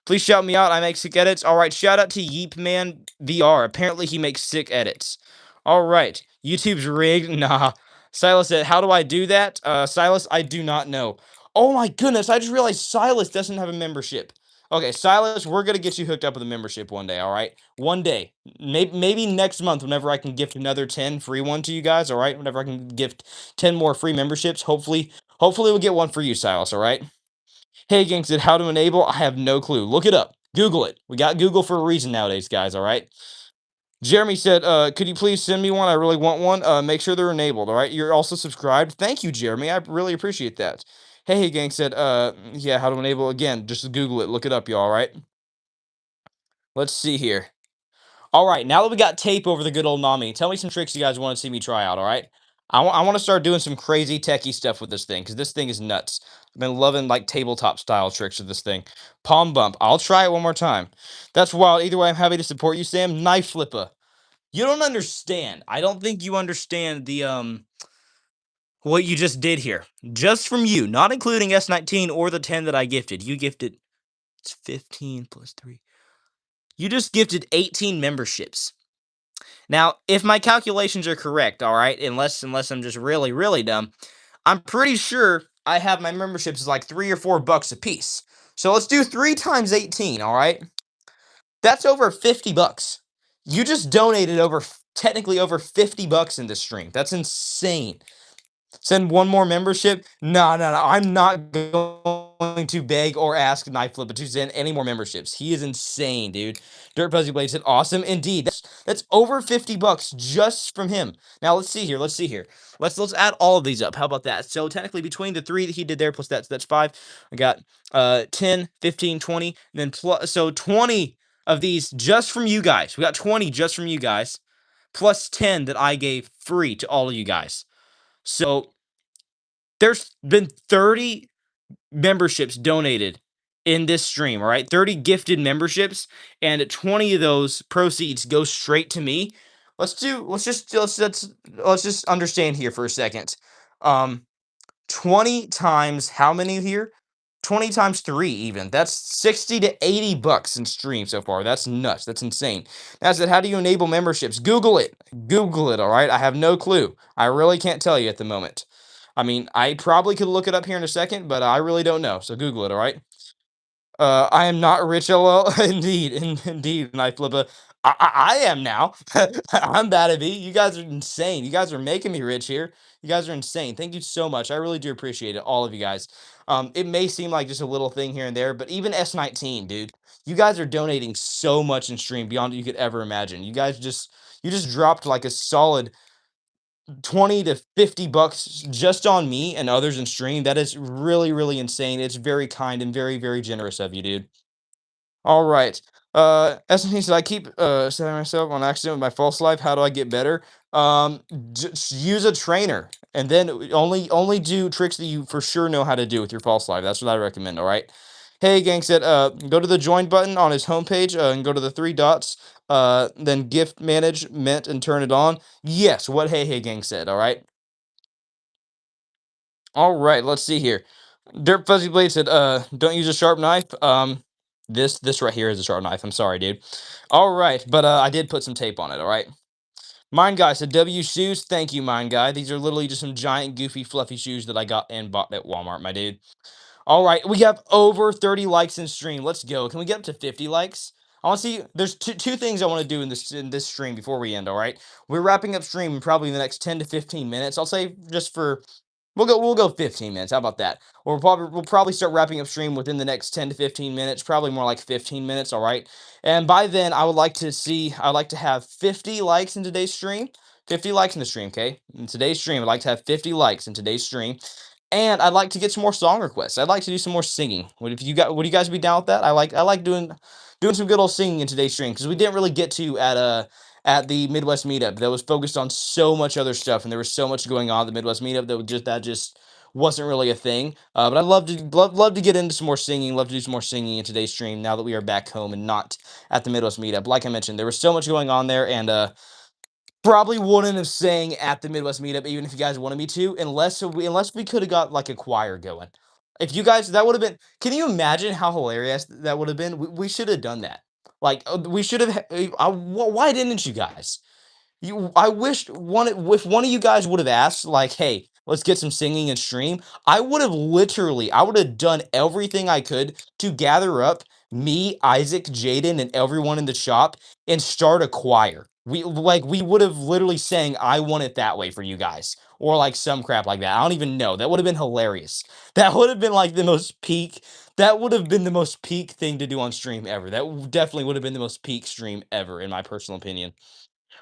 Please shout me out. I make sick edits. All right, shout out to Yeep Man VR. Apparently he makes sick edits. All right. YouTube's rigged. Nah. Silas said, "How do I do that?" Silas, I do not know. Oh my goodness, I just realized Silas doesn't have a membership. Okay, Silas, we're gonna get you hooked up with a membership one day, all right? One day. Maybe next month, whenever I can gift another 10 free one to you guys, all right? Whenever I can gift 10 more free memberships, hopefully we'll get one for you, Silas, all right? Hey, gang said, how to enable? I have no clue. Look it up. Google it. We got Google for a reason nowadays, guys, all right? Jeremy said, "Could you please send me one? I really want one. Make sure they're enabled. All right. You're also subscribed. Thank you, Jeremy. I really appreciate that." Hey Gang said, yeah, how to enable again? Just Google it. Look it up, y'all. All right. Let's see here. All right. Now that we got tape over the good old Nami, tell me some tricks you guys want to see me try out. All right. I want to start doing some crazy techie stuff with this thing because this thing is nuts. I've been loving like tabletop style tricks with this thing. Palm bump. I'll try it one more time. That's wild. Either way, I'm happy to support you, Sam. Knife flipper. You don't understand. I don't think you understand the what you just did here. Just from you, not including S19 or the 10 that I gifted. You gifted it's 15 plus 3. You just gifted 18 memberships. Now, if my calculations are correct, all right, unless I'm just really really dumb, I'm pretty sure I have my memberships as like 3 or 4 bucks a piece. So let's do 3 times 18, all right? That's over 50 bucks. You just donated over technically over 50 bucks in this stream. That's insane. Send one more membership? No, no, no. I'm not going to beg or ask Knife Flipper to send any more memberships. He is insane, dude. Dirt Fuzzy Blade said, awesome indeed. That's over 50 bucks just from him. Now let's see here. Let's see here. Let's add all of these up. How about that? So technically between the 3 that he did there plus that's 5. I got 10, 15, 20, and then plus so 20 of these just from you guys. We got 20 just from you guys, plus 10 that I gave free to all of you guys. So there's been 30 memberships donated in this stream, all right? 30 gifted memberships, and 20 of those proceeds go straight to me. Let's just understand here for a second. Um 20 times how many here? 20 times 3 even. That's 60 to 80 bucks in stream so far. That's nuts. That's insane. Now I said, how do you enable memberships? Google it. Google it, all right? I have no clue. I really can't tell you at the moment. I mean, I probably could look it up here in a second, but I really don't know. So Google it, all right? I am not rich, lol. Indeed, indeed, Knife Flipper. I am now. I'm bad at be. You guys are insane. You guys are making me rich here. You guys are insane. Thank you so much. I really do appreciate it, all of you guys. It may seem like just a little thing here and there, but even S19, dude, you guys are donating so much in stream beyond what you could ever imagine. You just dropped like a solid 20 to 50 bucks just on me and others in stream. That is really, really insane. It's very kind and very, very generous of you, dude. All right. SMT said I keep setting myself on accident with my false life. How do I get better? Um, just use a trainer and then only do tricks that you for sure know how to do with your false life. That's what I recommend. All right. Hey gang said go to the join button on his homepage and go to the 3 dots. Then gift management and turn it on. Yes, what Hey gang said. All right. All right, let's see here. Dirt Fuzzy Blade said, don't use a sharp knife. This right here is a sharp knife. I'm sorry, dude. All right, but I did put some tape on it, all right? Mine Guy said, W shoes. Thank you, Mine Guy. These are literally just some giant, goofy, fluffy shoes that I got and bought at Walmart, my dude. All right, we have over 30 likes in stream. Let's go. Can we get up to 50 likes? I want to see. There's two things I want to do in this stream before we end. All right, we're wrapping up stream in probably the next 10 to 15 minutes. I'll say just for we'll go 15 minutes. How about that? We'll probably start wrapping up stream within the next 10 to 15 minutes, probably more like 15 minutes, all right? And by then I'd like to have 50 likes in today's stream. 50 likes in the stream, okay? In today's stream, I'd like to have 50 likes in today's stream. And I'd like to get some more song requests. I'd like to do some more singing. Would you guys be down with that? I like doing some good old singing in today's stream because we didn't really get to at the Midwest Meetup that was focused on so much other stuff, and there was so much going on at the Midwest Meetup that just wasn't really a thing. But I'd love to get into some more singing. Love to do some more singing in today's stream now that we are back home and not at the Midwest Meetup. Like I mentioned, there was so much going on there, and probably wouldn't have sang at the Midwest Meetup even if you guys wanted me to, unless we could have got like a choir going. If you guys that would have been, can you imagine how hilarious that would have been? We should have done that. Like we should have. Why didn't you guys? I wished one if one of you guys would have asked, like, "Hey, let's get some singing and stream." I would have done everything I could to gather up me, Isaac, Jaden, and everyone in the shop and start a choir. We would have literally sang "I Want It That Way" for you guys, or like some crap like that. I don't even know. That would have been hilarious. That would have been like the most peak. That would have been the most peak thing to do on stream ever. Definitely would have been the most peak stream ever, in my personal opinion.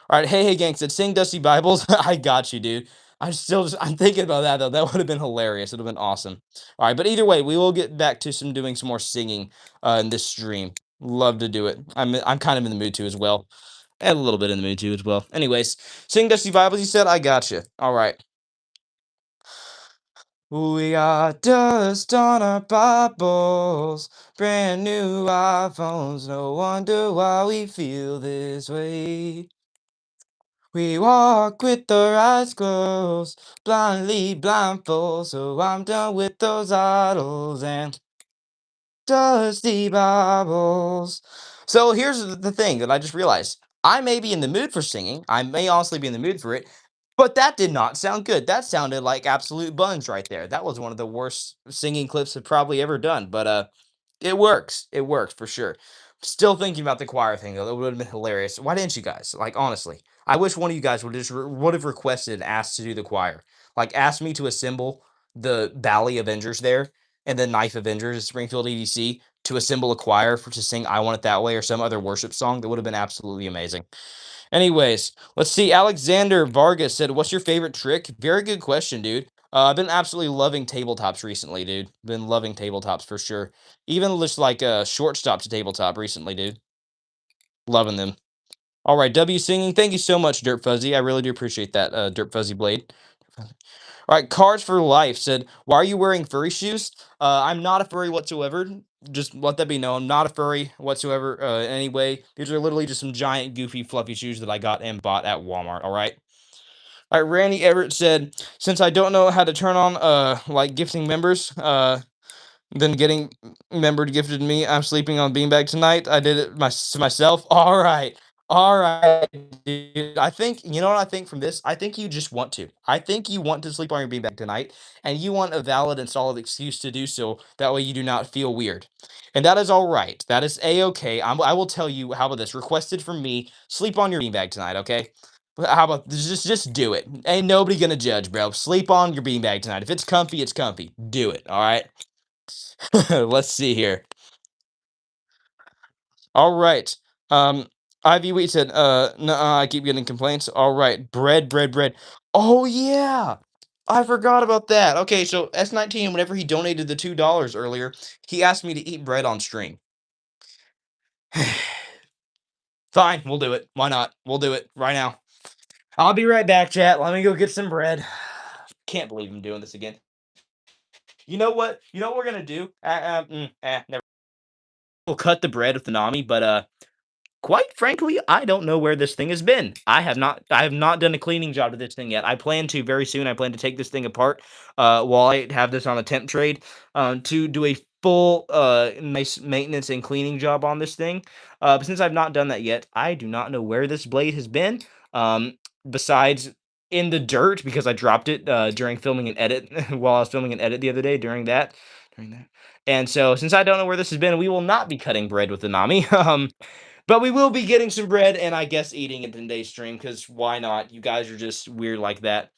All right, hey gang said sing Dusty Bibles. I got you, dude. I'm thinking about that though. That would have been hilarious. It would have been awesome. All right, but either way, we will get back to some doing some more singing in this stream. Love to do it. I'm kind of in the mood to as well. And a little bit in the mood too as well. Anyways, sing Dusty Bibles. You said I got you. All right. We got dust on our Bibles, brand new iPhones. No wonder why we feel this way. We walk with our eyes closed, blindly blindfold. So I'm done with those idols and dusty Bibles. So here's the thing that I just realized. I may be in the mood for singing. I may honestly be in the mood for it, but that did not sound good. That sounded like absolute buns right there. That was one of the worst singing clips I've probably ever done. But it works. It works for sure. Still thinking about the choir thing though. That would have been hilarious. Why didn't you guys? Like honestly, I wish one of you guys would have requested and asked to do the choir. Like asked me to assemble the Bally Avengers there and the Knife Avengers at Springfield EDC to assemble a choir for to sing "I Want It That Way" or some other worship song. That would have been absolutely amazing. Anyways, let's see. Alexander Vargas said, "What's your favorite trick?" Very good question, dude. I've been absolutely loving tabletops recently, dude. Been loving tabletops for sure. Even just like shortstop to tabletop recently, dude. Loving them. All right, W singing. Thank you so much, Dirt Fuzzy. I really do appreciate that, Dirt Fuzzy Blade. All right, Cars for Life said, "Why are you wearing furry shoes?" I'm not a furry whatsoever. Just let that be known. I'm not a furry whatsoever. Anyway, these are literally just some giant, goofy, fluffy shoes that I got and bought at Walmart. All right. All right, Randy Everett said, "Since I don't know how to turn on like gifting members, then getting member gifted to me. I'm sleeping on beanbag tonight. I did it to myself. All right, dude. I think you know what I think from this. I think you just want to. I think you want to sleep on your beanbag tonight, and you want a valid and solid excuse to do so. That way, you do not feel weird, and that is all right. That is a okay. I will tell you. How about this? Requested from me. Sleep on your beanbag tonight. Okay. How about just do it? Ain't nobody gonna judge, bro. Sleep on your beanbag tonight. If it's comfy, it's comfy. Do it. All right. Let's see here. All right. Ivy Wheat said, "Nuh-uh, I keep getting complaints." All right, bread. Oh yeah, I forgot about that. Okay, so S19, whenever he donated the $2 earlier, he asked me to eat bread on stream. Fine, we'll do it. Why not? We'll do it right now. I'll be right back, chat. Let me go get some bread. Can't believe I'm doing this again. You know what? You know what we're gonna do? Never. We'll cut the bread with the nami, but quite frankly, I don't know where this thing has been. I have not done a cleaning job to this thing yet. I plan to very soon. I plan to take this thing apart while I have this on a temp trade to do a full nice maintenance and cleaning job on this thing. But since I've not done that yet, I do not know where this blade has been. Besides in the dirt because I dropped it during filming an edit while I was filming an edit the other day during that. And so since I don't know where this has been, we will not be cutting bread with the Nami. But we will be getting some bread and I guess eating it in today's stream because why not? You guys are just weird like that.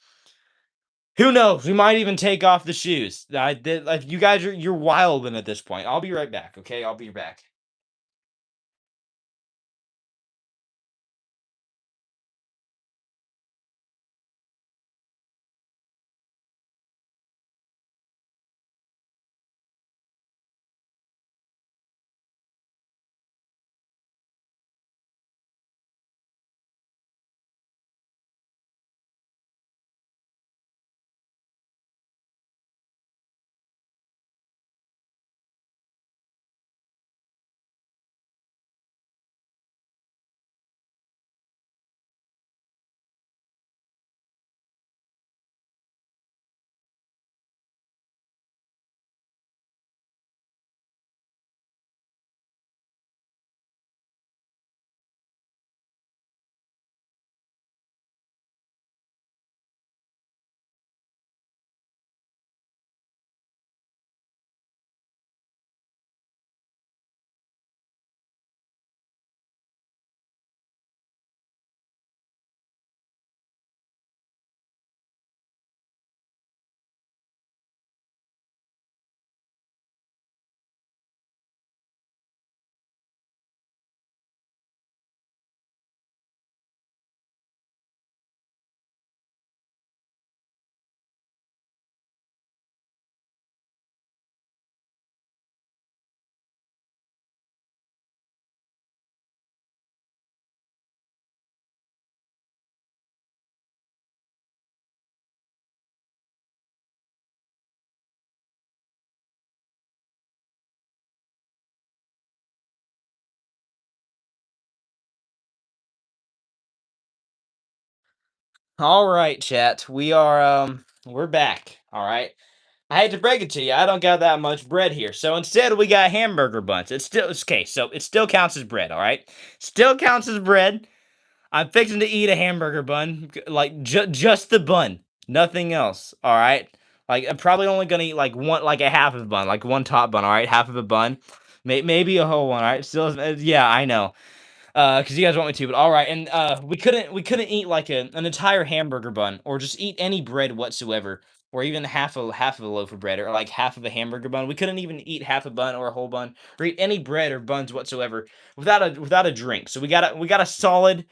Who knows? We might even take off the shoes. Like you guys you're wilding at this point. I'll be right back. Okay, I'll be back. All right, chat. We're back. All right. I hate to break it to you, I don't got that much bread here. So instead we got hamburger buns. It's okay, so it still counts as bread, all right? Still counts as bread. I'm fixing to eat a hamburger bun, like just the bun, nothing else, all right? Like I'm probably only going to eat like one like a half of a bun, like one top bun, all right? Half of a bun. Maybe a whole one, all right? Still yeah, I know. Because you guys want me to, but all right. And we couldn't eat like an entire hamburger bun, or just eat any bread whatsoever, or even half of a loaf of bread, or like half of a hamburger bun. We couldn't even eat half a bun or a whole bun, or eat any bread or buns whatsoever without a drink. So we got a solid,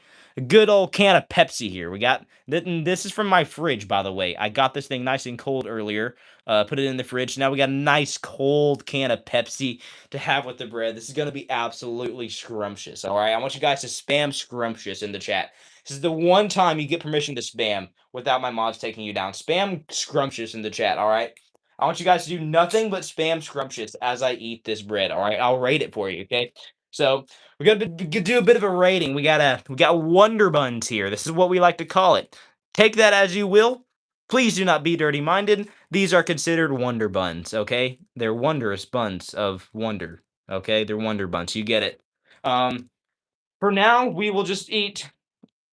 good old can of Pepsi here. This is from my fridge, by the way. I got this thing nice and cold earlier. Put it in the fridge. Now we got a nice cold can of Pepsi to have with the bread. This is going to be absolutely scrumptious. All right. I want you guys to spam scrumptious in the chat. This is the one time you get permission to spam without my mods taking you down. Spam scrumptious in the chat. All right. I want you guys to do nothing but spam scrumptious as I eat this bread. All right. I'll rate it for you. Okay. So we're gonna do a bit of a rating. We got Wonder Buns here. This is what we like to call it. Take that as you will. Please do not be dirty minded. These are considered wonder buns, okay? They're wondrous buns of wonder, okay? They're wonder buns. You get it. Um, for now, we will just eat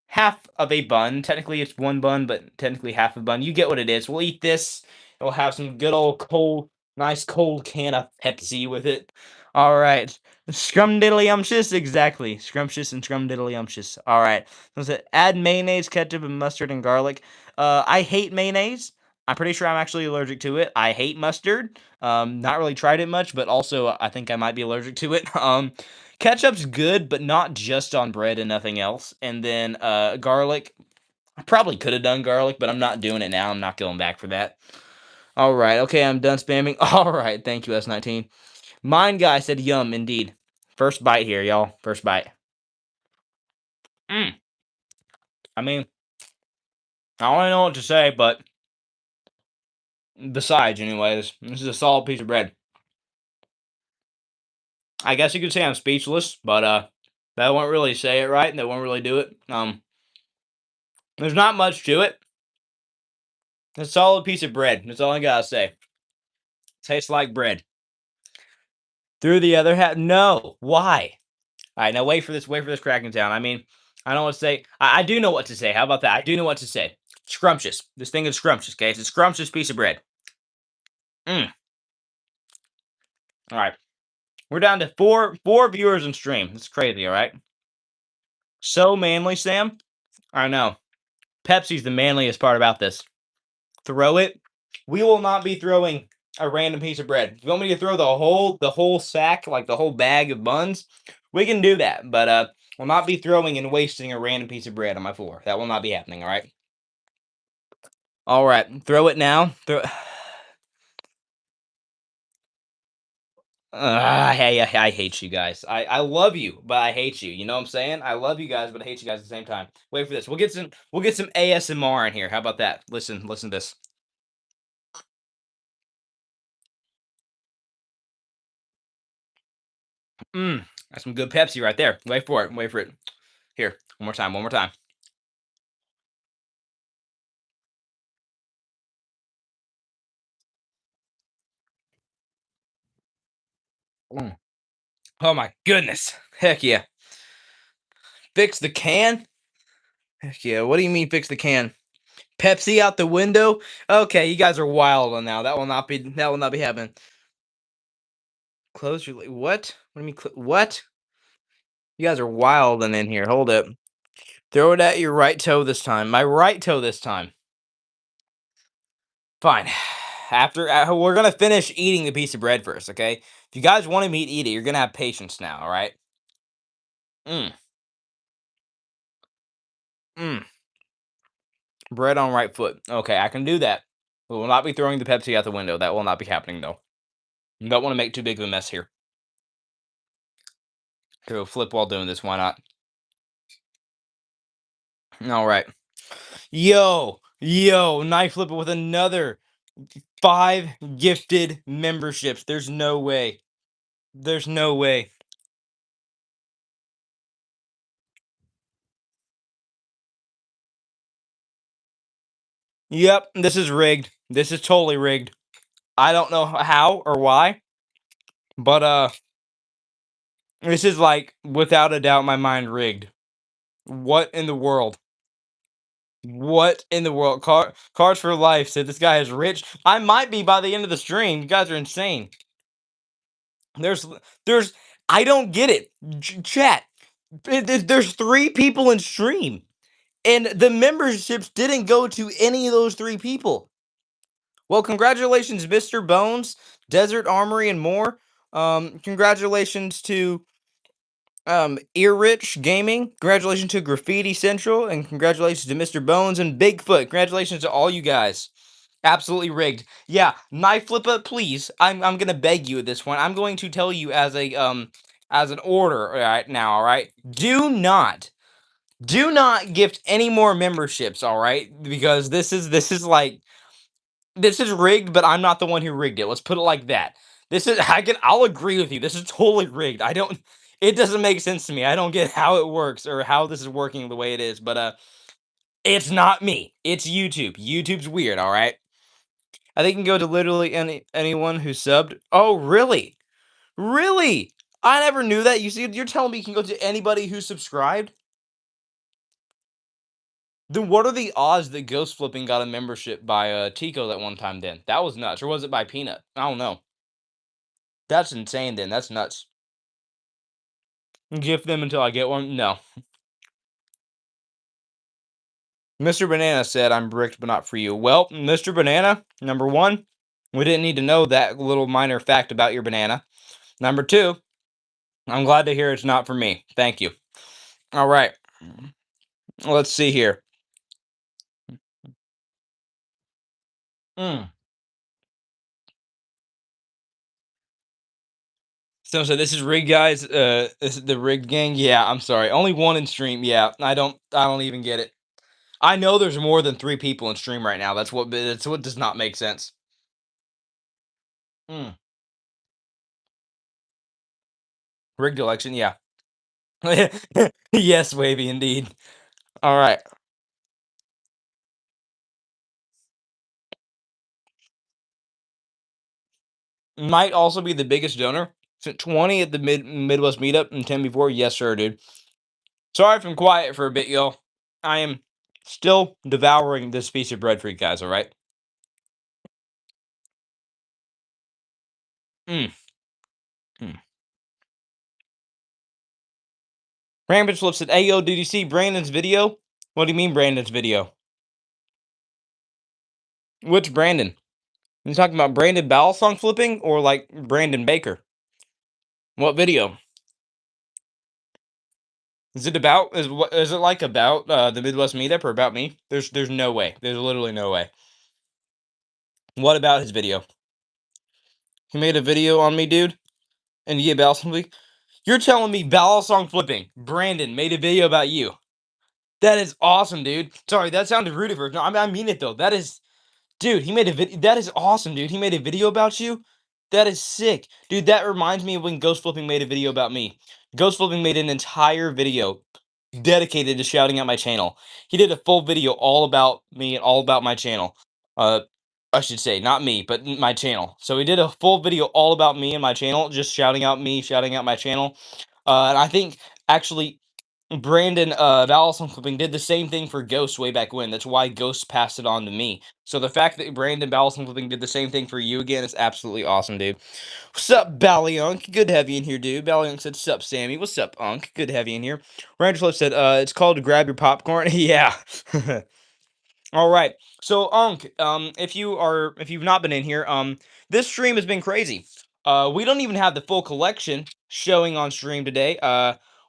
half of a bun. Technically, it's one bun, but technically half a bun. You get what it is. We'll eat this. And we'll have some good old cold, nice cold can of Pepsi with it. All right. Scrumdiddlyumptious, exactly. Scrumptious and scrumdiddlyumptious. All right. Was it add mayonnaise, ketchup, and mustard and garlic? I hate mayonnaise. I'm pretty sure I'm actually allergic to it. I hate mustard. Not really tried it much, but also I think I might be allergic to it. Ketchup's good, but not just on bread and nothing else. And then garlic. I probably could have done garlic, but I'm not doing it now. I'm not going back for that. All right. Okay, I'm done spamming. All right. Thank you, S19. Mine guy said yum, indeed. First bite here, y'all. First bite. Mm. I mean, I don't know what to say, but besides, anyways, this is a solid piece of bread. I guess you could say I'm speechless, but that won't really say it right. That won't really do it. There's not much to it. It's a solid piece of bread. That's all I gotta say. Tastes like bread. Through the other half, no. Why? All right, now wait for this. Wait for this cracking down. I mean, I don't know what to say. I do know what to say. How about that? I do know what to say. Scrumptious. This thing is scrumptious. Okay, it's a scrumptious piece of bread. Mm. All right, we're down to four viewers in stream. That's crazy. All right. So manly, Sam. I know. Pepsi's the manliest part about this. Throw it. We will not be throwing a random piece of bread. If you want me to throw the whole sack, like the whole bag of buns, we can do that. But we'll not be throwing and wasting a random piece of bread on my floor. That will not be happening. All right. All right. Throw it now. Throw. I hate you guys. I love you, but I hate you. You know what I'm saying? I love you guys, but I hate you guys at the same time. Wait for this. We'll get some ASMR in here. How about that? Listen to this. That's some good Pepsi right there. Wait for it. Wait for it. Here, one more time. One more time. Mm. Oh my goodness. Heck yeah. Fix the can? Heck yeah. What do you mean fix the can? Pepsi out the window? Okay, you guys are wild on now. That will not be happening. Close your what? What do you mean what? You guys are wild and in here. Hold it. Throw it at your right toe this time. My right toe this time. Fine. After we're gonna finish eating the piece of bread first, okay? If you guys want me to eat it, you're gonna have patience now, all right? Mm, mm. Bread on right foot. Okay, I can do that. We will not be throwing the Pepsi out the window. That will not be happening, though. You don't want to make too big of a mess here. Go flip while doing this. Why not? All right. Yo, knife flipper with another 5 gifted memberships. There's no way. There's no way. Yep, this is rigged. This is totally rigged. I don't know how or why, but this is like without a doubt my mind rigged. What in the world? What in the world? Cars for life said this guy is rich. I might be by the end of the stream. You guys are insane. There's there's I don't get it. Chat. There's three people in stream, and the memberships didn't go to any of those three people. Well, congratulations, Mr. Bones, Desert Armory, and more. Congratulations to Earrich Gaming. Congratulations to Graffiti Central, and congratulations to Mr. Bones and Bigfoot. Congratulations to all you guys. Absolutely rigged. Yeah, Knife Flipper, please. I'm gonna beg you at this point. I'm going to tell you as an order right now, all right? Do not gift any more memberships, all right? Because this is rigged, but I'm not the one who rigged it. Let's put it like that. I'll agree with you. This is totally rigged. It doesn't make sense to me. I don't get how it works or how this is working the way it is, but it's not me. It's YouTube. YouTube's weird, all right? I think you can go to literally anyone who subbed. Oh, really? Really? I never knew that. You see, you're telling me you can go to anybody who subscribed? Then what are the odds that Ghost Flipping got a membership by Tico that one time then? That was nuts. Or was it by Peanut? I don't know. That's insane then. That's nuts. Gift them until I get one? No. Mr. Banana said, I'm bricked, but not for you. Well, Mr. Banana, number one, we didn't need to know that little minor fact about your banana. Number two, I'm glad to hear it's not for me. Thank you. All right. Let's see here. Mm. So this is rigged, guys. This is the rigged gang. Yeah, I'm sorry. Only one in stream. Yeah, I don't even get it. I know there's more than three people in stream right now. That's what does not make sense. Mm. Rigged election. Yeah. Yes, Wavy, indeed. All right. Might also be the biggest donor. Sent 20 at the Midwest Meetup and 10 before. Yes, sir, dude. Sorry if I'm quiet for a bit, y'all. I am still devouring this piece of bread for you guys, all right? Mm. Mm. Rampage Flip said, Ayo, did you see Brandon's video? What do you mean, Brandon's video? Which Brandon? You talking about Brandon Balisong flipping or like Brandon Baker? What video? Is it like about the Midwest Meetup or about me? There's no way. There's literally no way. What about his video? He made a video on me, dude, and you get Balisong flipping. You're telling me Balisong flipping Brandon made a video about you? That is awesome, dude. Sorry, that sounded rude of her. No, I mean it though. That is Dude, he made a video. That is awesome, dude. He made a video about you. That is sick, dude. That reminds me of when Ghost Flipping made a video about me. Ghost Flipping made an entire video dedicated to shouting out my channel. He did a full video all about me and all about my channel. Uh, I should say not me, but my channel. So he did a full video all about me and my channel, just shouting out me, shouting out my channel. And I think actually Brandon Balisong Flipping did the same thing for Ghost way back when. That's why Ghost passed it on to me. So the fact that Brandon Balisong Flipping did the same thing for you again is absolutely awesome, dude. What's up, Ballyunk? Good to have you in here, dude. Ballyunk said, "Sup, Sammy? What's up, Unk? Good to have you in here." Ranger Flip said, it's called to grab your popcorn." Yeah. All right. So, Unk, if you've not been in here, this stream has been crazy. We don't even have the full collection showing on stream today.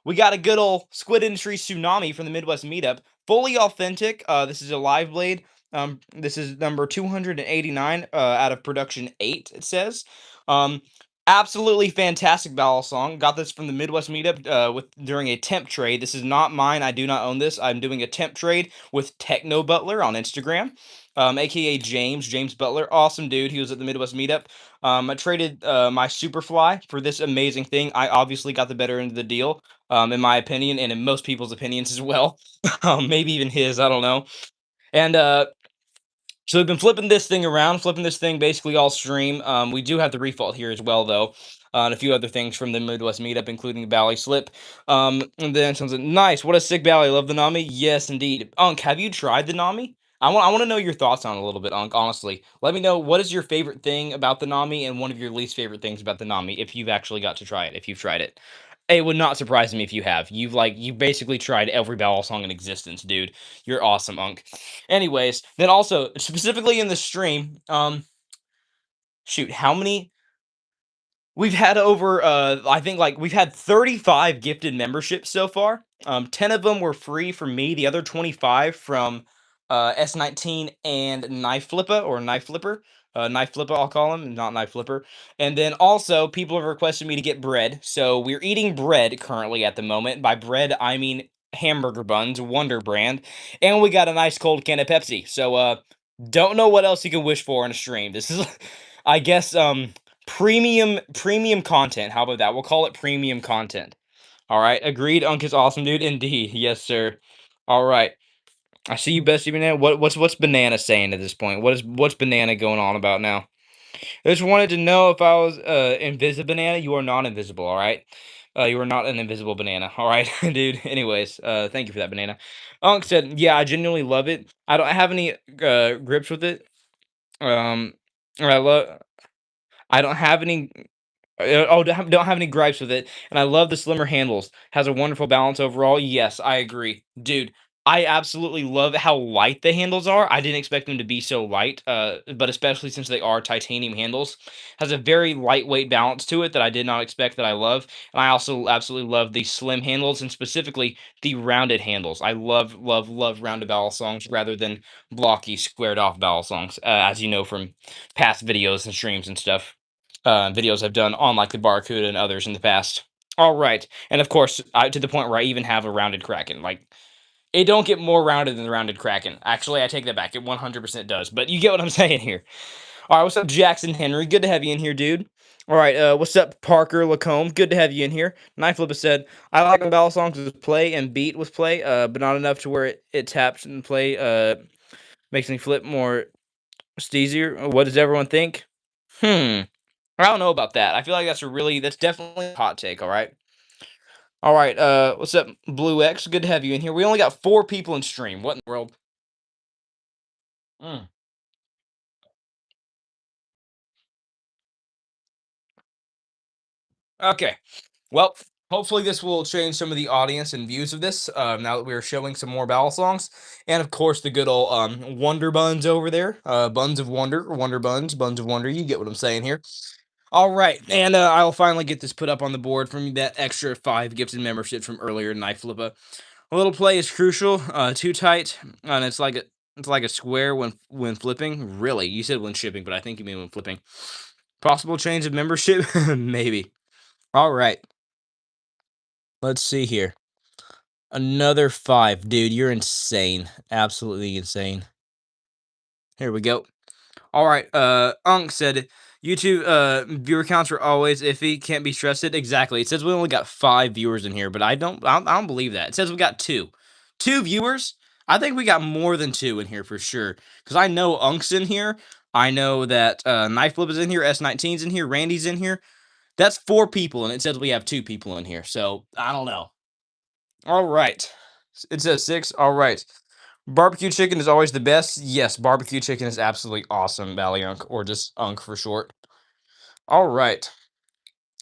We got a good old Squid Industry Tsunami from the Midwest Meetup, fully authentic. This is a live blade. This is number 289 out of production 8. It says, absolutely fantastic battle song. Got this from the Midwest Meetup with during a temp trade. This is not mine. I do not own this. I'm doing a temp trade with Techno Butler on Instagram, aka James Butler. Awesome dude. He was at the Midwest Meetup. I traded my Superfly for this amazing thing. I obviously got the better end of the deal, in my opinion, and in most people's opinions as well. Maybe even his. I don't know. And So we've been flipping this thing around, flipping this thing basically all stream. We do have the refault here as well, though, and a few other things from the Midwest Meetup, including the Bally Slip. And then something nice. What a sick Bally. Love the Nami. Yes, indeed. Unk, have you tried the Nami? I want to know your thoughts on it a little bit, Unk. Honestly, let me know what is your favorite thing about the Nami and one of your least favorite things about the Nami if you've actually got to try it. If you've tried it, it would not surprise me if you have. You basically tried every Ball song in existence, dude. You're awesome, Unk. Anyways, then also specifically in the stream, shoot, how many we've had over I think like we've had 35 gifted memberships so far. 10 of them were free from me, the other 25 from S19 and Knife Flipper or Knife Flipper. Knife Flipper, I'll call him, not Knife Flipper. And then also, people have requested me to get bread. So we're eating bread currently at the moment. By bread, I mean hamburger buns, Wonder Brand. And we got a nice cold can of Pepsi. So, don't know what else you can wish for in a stream. This is, I guess, premium content. How about that? We'll call it premium content. All right, agreed. Unk is awesome, dude. Indeed, yes, sir. All right, I see you, Bestie Banana. What's Banana saying at this point? What's Banana going on about now? I just wanted to know if I was invisible banana. You are not invisible. All right, you are not an invisible banana. All right, dude. Anyways, thank you for that, Banana. Unk said, "Yeah, I genuinely love it. I don't have any grips with it. Um, I love. I don't have any don't have any gripes with it, and I love the slimmer handles. Has a wonderful balance overall. Yes, I agree, dude. I absolutely love how light the handles are. I didn't expect them to be so light, but especially since they are titanium handles, has a very lightweight balance to it that I did not expect that I love. And I also absolutely love the slim handles and specifically the rounded handles. I love rounded barrel songs rather than blocky squared off barrel songs, as you know from past videos and streams and stuff videos I've done on like the Barracuda and others in the past. All right, and of course, to the point where I even have a rounded Kraken. Like it don't get more rounded than the rounded Kraken. Actually, I take that back. It 100% does. But you get what I'm saying here. All right, what's up, Jackson Henry? Good to have you in here, dude. All right, what's up, Parker Lacombe? Good to have you in here. Knife Flipper said, I like when battle songs with play and beat with play, but not enough to where it taps and play makes me flip more steezier. What does everyone think? Hmm. I don't know about that. I feel like that's definitely a hot take, all right? All right, what's up, Blue X? Good to have you in here. We only got 4 people in stream. What in the world? Mm. Okay. Well, hopefully this will change some of the audience and views of this, now that we're showing some more battle songs. And of course, the good old Wonder Buns over there. Buns of Wonder, Wonder Buns, Buns of Wonder. You get what I'm saying here. All right, and I'll finally get this put up on the board from that extra 5 gifted memberships from earlier in Knife Flipper. A little play is crucial. Too tight, and it's like a square when flipping. Really, you said when shipping, but I think you mean when flipping. Possible change of membership, maybe. All right, let's see here. Another 5, dude. You're insane. Absolutely insane. Here we go. All right. Unk said YouTube viewer counts are always iffy. Can't be trusted. Exactly. It says we only got 5 viewers in here, but I don't believe that. It says we got 2 viewers. I think we got more than 2 in here for sure. Because I know Unk's in here. I know that Knife Flip is in here. S19's in here. Randy's in here. That's 4 people, and it says we have 2 people in here. So I don't know. All right. It says 6. All right. Barbecue chicken is always the best. Yes, barbecue chicken is absolutely awesome, Unk, or just Unk for short. All right.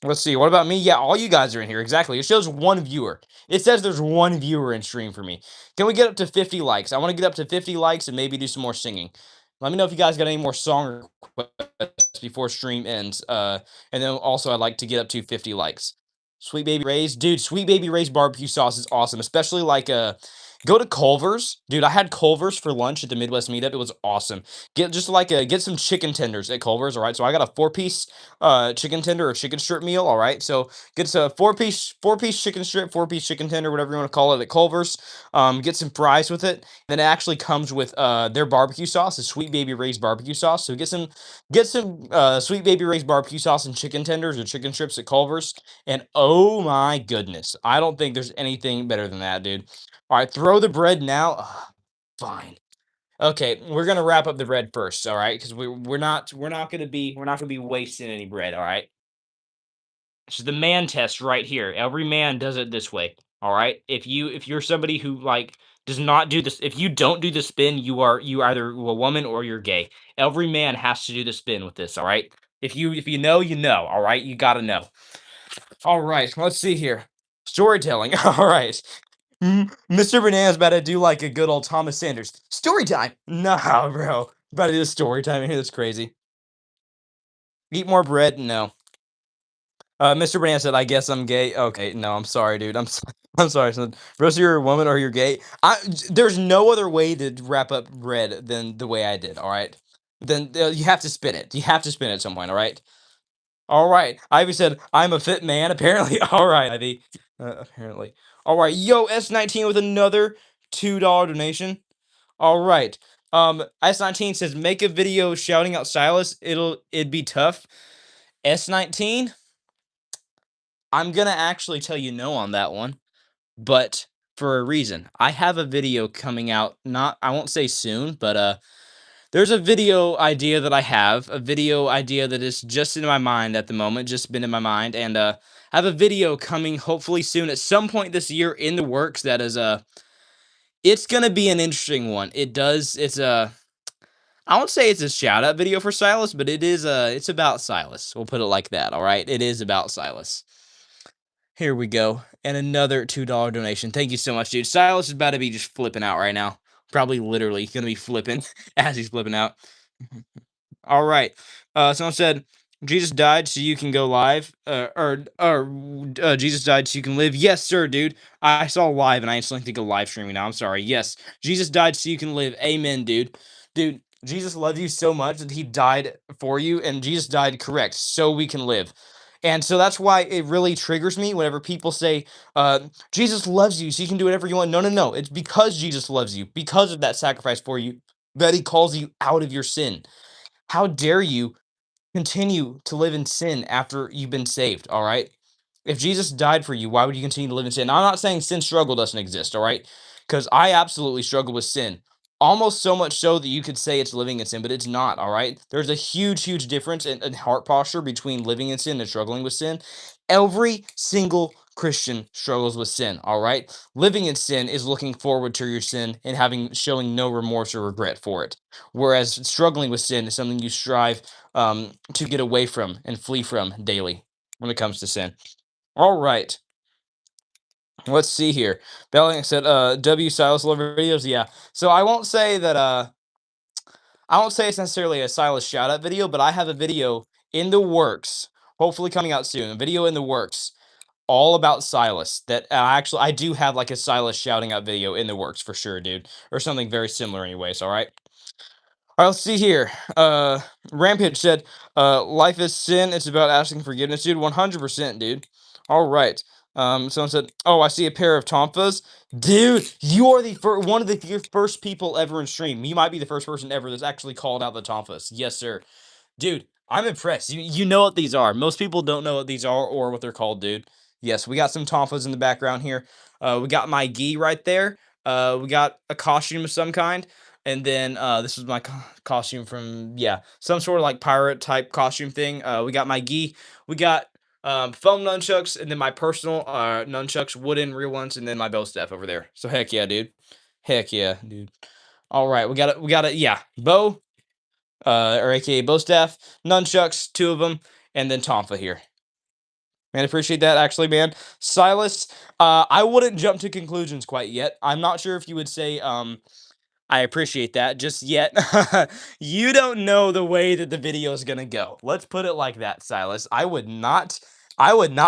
Let's see. What about me? Yeah, all you guys are in here. Exactly. It shows 1 viewer. It says there's 1 viewer in stream for me. Can we get up to 50 likes? I want to get up to 50 likes and maybe do some more singing. Let me know if you guys got any more song requests before stream ends. And then also I'd like to get up to 50 likes. Sweet Baby Ray's, dude. Sweet Baby Ray's barbecue sauce is awesome, especially like go to Culver's, dude. I had Culver's for lunch at the Midwest Meetup. It was awesome. Get some chicken tenders at Culver's. All right, so I got a 4-piece chicken tender or chicken strip meal. All right, so get a 4-piece chicken strip, 4-piece chicken tender, whatever you want to call it at Culver's. Get some fries with it. Then it actually comes with their barbecue sauce, the Sweet Baby Ray's barbecue sauce. So get some Sweet Baby Ray's barbecue sauce and chicken tenders or chicken strips at Culver's. And oh my goodness, I don't think there's anything better than that, dude. All right, throw the bread now. Ugh, fine. Okay, we're gonna wrap up the bread first, all right? Because we're not gonna be wasting any bread, all right? So the man test right here. Every man does it this way. All right. If you're somebody who like does not do this, if you don't do the spin, you either a woman or you're gay. Every man has to do the spin with this. All right. If you know, you know. All right. You gotta know. All right. Let's see here. Storytelling. All right. Mr. Banana's about to do like a good old Thomas Sanders story time. Nah, bro. About to do story time here. That's crazy. Eat more bread. No. Mr. Brand said, "I guess I'm gay." Okay, no, I'm sorry, dude. I'm sorry, son. Rose, you're a woman or you're gay. There's no other way to wrap up bread than the way I did. All right, then you have to spin it. You have to spin it at some point. All right. All right. Ivy said, "I'm a fit man." Apparently. All right, Ivy. Apparently. All right. Yo, S19 with another $2 donation. All right. S19 says, "Make a video shouting out Silas. It'd be tough." S19. I'm gonna actually tell you no on that one, but for a reason. I have a video coming out, not I won't say soon, but there's a video idea that I have, a video idea that is just in my mind at the moment, just been in my mind, and I have a video coming hopefully soon at some point this year in the works that is it's gonna be an interesting one. It's a I won't say it's a shout out video for Silas, but it's about Silas. We'll put it like that, all right? It is about Silas. Here we go. And another $2 donation. Thank you so much, dude. Silas is about to be just flipping out right now. Probably literally going to be flipping as he's flipping out. All right. Someone said, Jesus died so you can go live. Jesus died so you can live. Yes, sir, dude. I saw live and I instantly think of live streaming now. I'm sorry. Yes. Jesus died so you can live. Amen, dude. Dude, Jesus loves you so much that he died for you, and Jesus died correct so we can live. And so that's why it really triggers me whenever people say, Jesus loves you, so you can do whatever you want. No, no, no. It's because Jesus loves you, because of that sacrifice for you, that he calls you out of your sin. How dare you continue to live in sin after you've been saved, all right? If Jesus died for you, why would you continue to live in sin? Now, I'm not saying sin struggle doesn't exist, all right? Because I absolutely struggle with sin. Almost so much so that you could say it's living in sin, but it's not, all right? There's a huge, huge difference in heart posture between living in sin and struggling with sin. Every single Christian struggles with sin, all right? Living in sin is looking forward to your sin and showing no remorse or regret for it. Whereas struggling with sin is something you strive to get away from and flee from daily when it comes to sin. All right, let's see here. Belling said, "W Silas Lover videos." Yeah, so I won't say it's necessarily a Silas shout out video, but I have a video in the works, hopefully coming out soon. A video in the works all about Silas that actually I do have like a Silas shouting out video in the works for sure, dude, or something very similar, anyways. All right. All right, let's see here. Rampage said, "Life is sin. It's about asking forgiveness, dude. 100%, dude." All right. Someone said, "Oh, I see a pair of Tomfas, dude. You are the one of the first people ever in stream. You might be the first person ever that's actually called out the Tomfas. Yes, sir. Dude, I'm impressed. You know what these are. Most people don't know what these are or what they're called, dude. Yes, we got some Tonfas in the background here. We got my gi right there. We got a costume of some kind. And then this was my costume from, yeah, some sort of like pirate type costume thing. We got my gi. We got foam nunchucks, and then my personal nunchucks, wooden real ones, and then my bow staff over there. So heck yeah, dude. Heck yeah, dude. All right, we got it. Yeah, bow, or AKA bow staff, nunchucks, two of them, and then Tonfa here. Man, appreciate that. Actually, man, Silas, I wouldn't jump to conclusions quite yet. I'm not sure if you would say, I appreciate that just yet. You don't know the way that the video is gonna go. Let's put it like that, Silas. I would not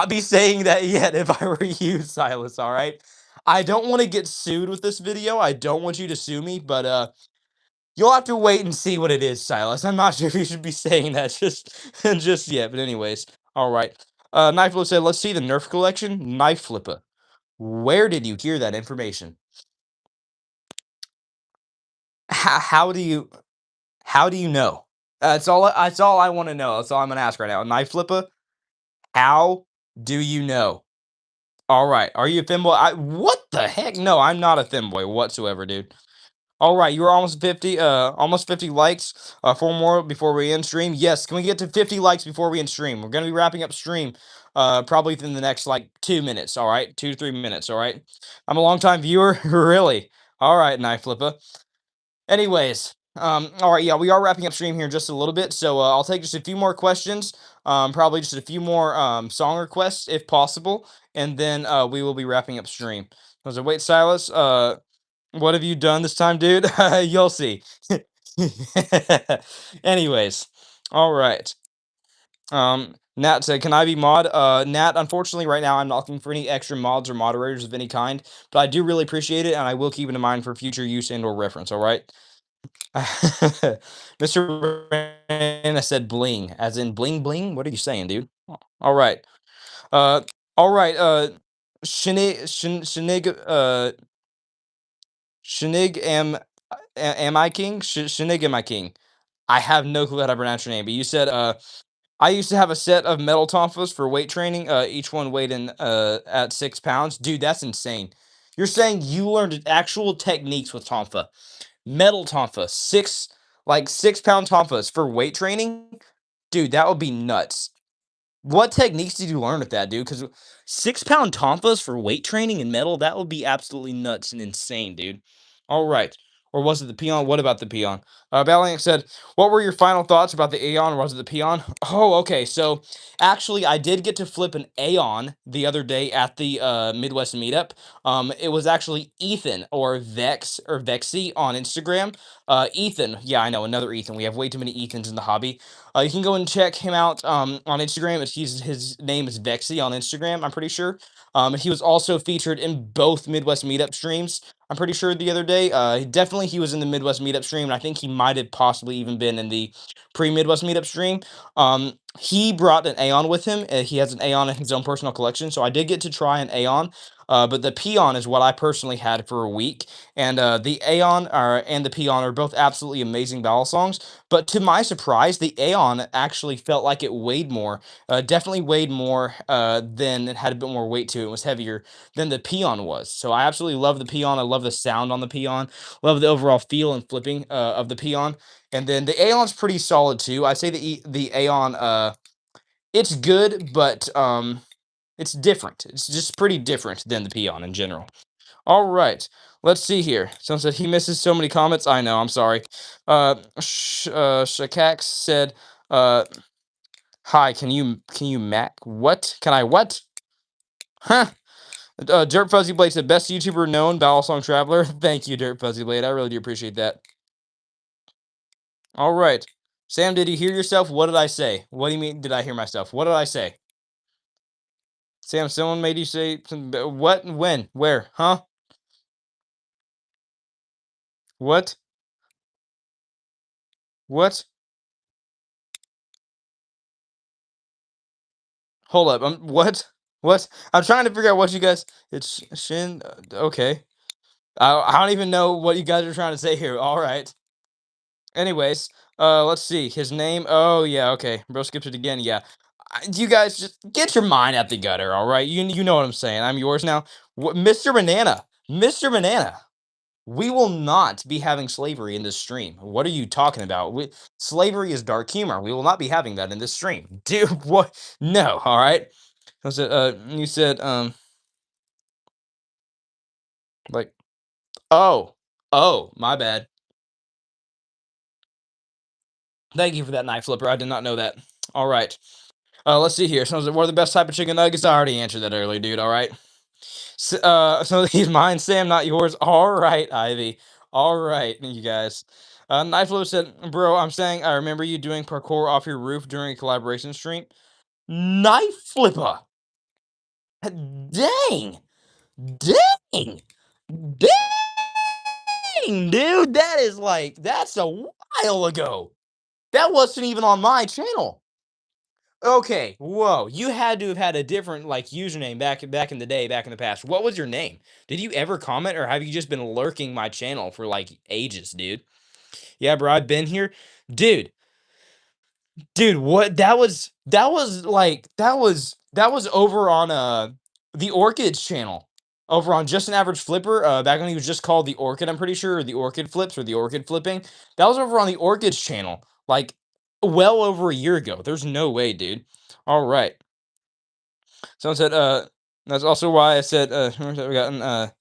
be saying that yet if I were you, Silas. All right. I don't want to get sued with this video. I don't want you to sue me, but you'll have to wait and see what it is, Silas. I'm not sure if you should be saying that just just yet. But anyways, all right. Knife Flipper said, "Let's see the Nerf collection." Knife Flipper, where did you hear that information? How do you know? That's all I want to know. That's all I'm gonna ask right now. Knife Flipper, how do you know? All right. Are you a femboy? What the heck? No, I'm not a femboy whatsoever, dude. All right, you are almost 50 likes. Four more before we end stream. Yes, can we get to 50 likes before we end stream? We're gonna be wrapping up stream, probably within the next like 2 minutes. All right, 2 to 3 minutes. All right. I'm a long time viewer, really. All right, Knife Flipper. Anyways, all right, yeah, we are wrapping up stream here in just a little bit, so I'll take just a few more questions, probably just a few more song requests if possible, and then we will be wrapping up stream. I was like, wait, Silas, what have you done this time, dude? You'll see. Anyways, all right. Nat said, "Can I be mod?" Nat, unfortunately, right now I'm not looking for any extra mods or moderators of any kind, but I do really appreciate it, and I will keep it in mind for future use and/or reference. All right. Mr. Brandon said bling, as in bling bling. What are you saying, dude? All right. Uh, all right. Shinig, Shinig, am I king? Shinig, am I king? I have no clue how to pronounce your name, but you said, I used to have a set of metal tonfas for weight training. Each one weighed in at 6 pounds. Dude, that's insane. You're saying you learned actual techniques with tonfa. Metal tonfa, 6 pound tonfas for weight training? Dude, that would be nuts. What techniques did you learn with that, dude? Because 6 pound tonfas for weight training in metal, that would be absolutely nuts and insane, dude. All right. Or was it the peon? What about the peon? Valiant said, what were your final thoughts about the Aeon, or was it the peon? Oh, okay. So actually, I did get to flip an Aeon the other day at the Midwest Meetup. It was actually Ethan or Vex or Vexy on Instagram. Ethan, yeah, I know, another Ethan. We have way too many Ethans in the hobby. You can go and check him out on Instagram. His name is Vexy on Instagram, I'm pretty sure. He was also featured in both Midwest Meetup streams. I'm pretty sure the other day. Definitely he was in the Midwest Meetup stream, and I think he might have possibly even been in the pre-Midwest Meetup stream. He brought an Aeon with him. He has an Aeon in his own personal collection, so I did get to try an Aeon. But the Peon is what I personally had for a week, and the Aeon and the Peon are both absolutely amazing battle songs. But to my surprise, the Aeon actually felt like it weighed more. Definitely weighed more than it had a bit more weight to it. It was heavier than the Peon was. So I absolutely love the Peon. I love the sound on the Peon. Love the overall feel and flipping of the Peon. And then the Aeon's pretty solid too. I say the Aeon, it's good, but it's different. It's just pretty different than the Peon in general. All right. Let's see here. Someone said he misses so many comments. I know. I'm sorry. Shakax said, uh, "Hi. Can you Mac? What? Can I what? Huh?" Dirt Fuzzy Blade said, "Best YouTuber known, Battle Song Traveler." Thank you, Dirt Fuzzy Blade. I really do appreciate that. All right. Sam, did you hear yourself? What did I say? What do you mean? Did I hear myself? What did I say? Sam, someone made you say what? When? Where? Huh? What? What? Hold up. What? What? I'm trying to figure out what you guys. It's Shin. Okay. I don't even know what you guys are trying to say here. All right. Anyways, let's see his name. Oh yeah. Okay. Bro skipped it again. Yeah. You guys just get your mind out the gutter. All right. You know what I'm saying. I'm yours now. What, Mr. Banana? Mr. Banana. We will not be having slavery in this stream. What are you talking about? Slavery is dark humor. We will not be having that in this stream. Dude, what? No, all right. You said, like, oh, oh, my bad. Thank you for that knife flipper. I did not know that. All right. Let's see here. Someone said, what are the best type of chicken nuggets? I already answered that earlier, dude. All right. So he's mine, Sam, not yours. All right, Ivy. All right, you guys. Knife flipper said, bro, I'm saying I remember you doing parkour off your roof during a collaboration stream. Knife flipper. Dang. Dang. Dang, dude. That's a while ago. That wasn't even on my channel. Okay, whoa. You had to have had a different like username back in the day, back in the past. What was your name? Did you ever comment, or have you just been lurking my channel for like ages, dude? Yeah, bro, I've been here. Dude, dude, what that was over on the Orchids channel. over on Just an Average Flipper, back when he was just called the Orchid, I'm pretty sure, or the Orchid Flips or the Orchid Flipping. That was over on the Orchids channel, like well over a year ago. There's no way, dude. All right. Someone said, that's also why I said, we gotten,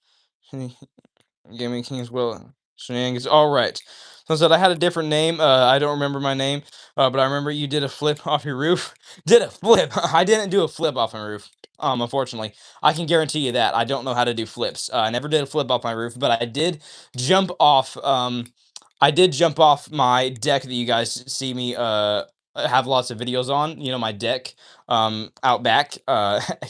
Gaming King as well. Shenanigans. All right. So I said I had a different name. I don't remember my name, but I remember you did a flip off your roof. Did a flip? I didn't do a flip off my roof. Unfortunately, I can guarantee you that I don't know how to do flips. I never did a flip off my roof, but I did jump off. I did jump off my deck that you guys see me have lots of videos on. You know, my deck out back.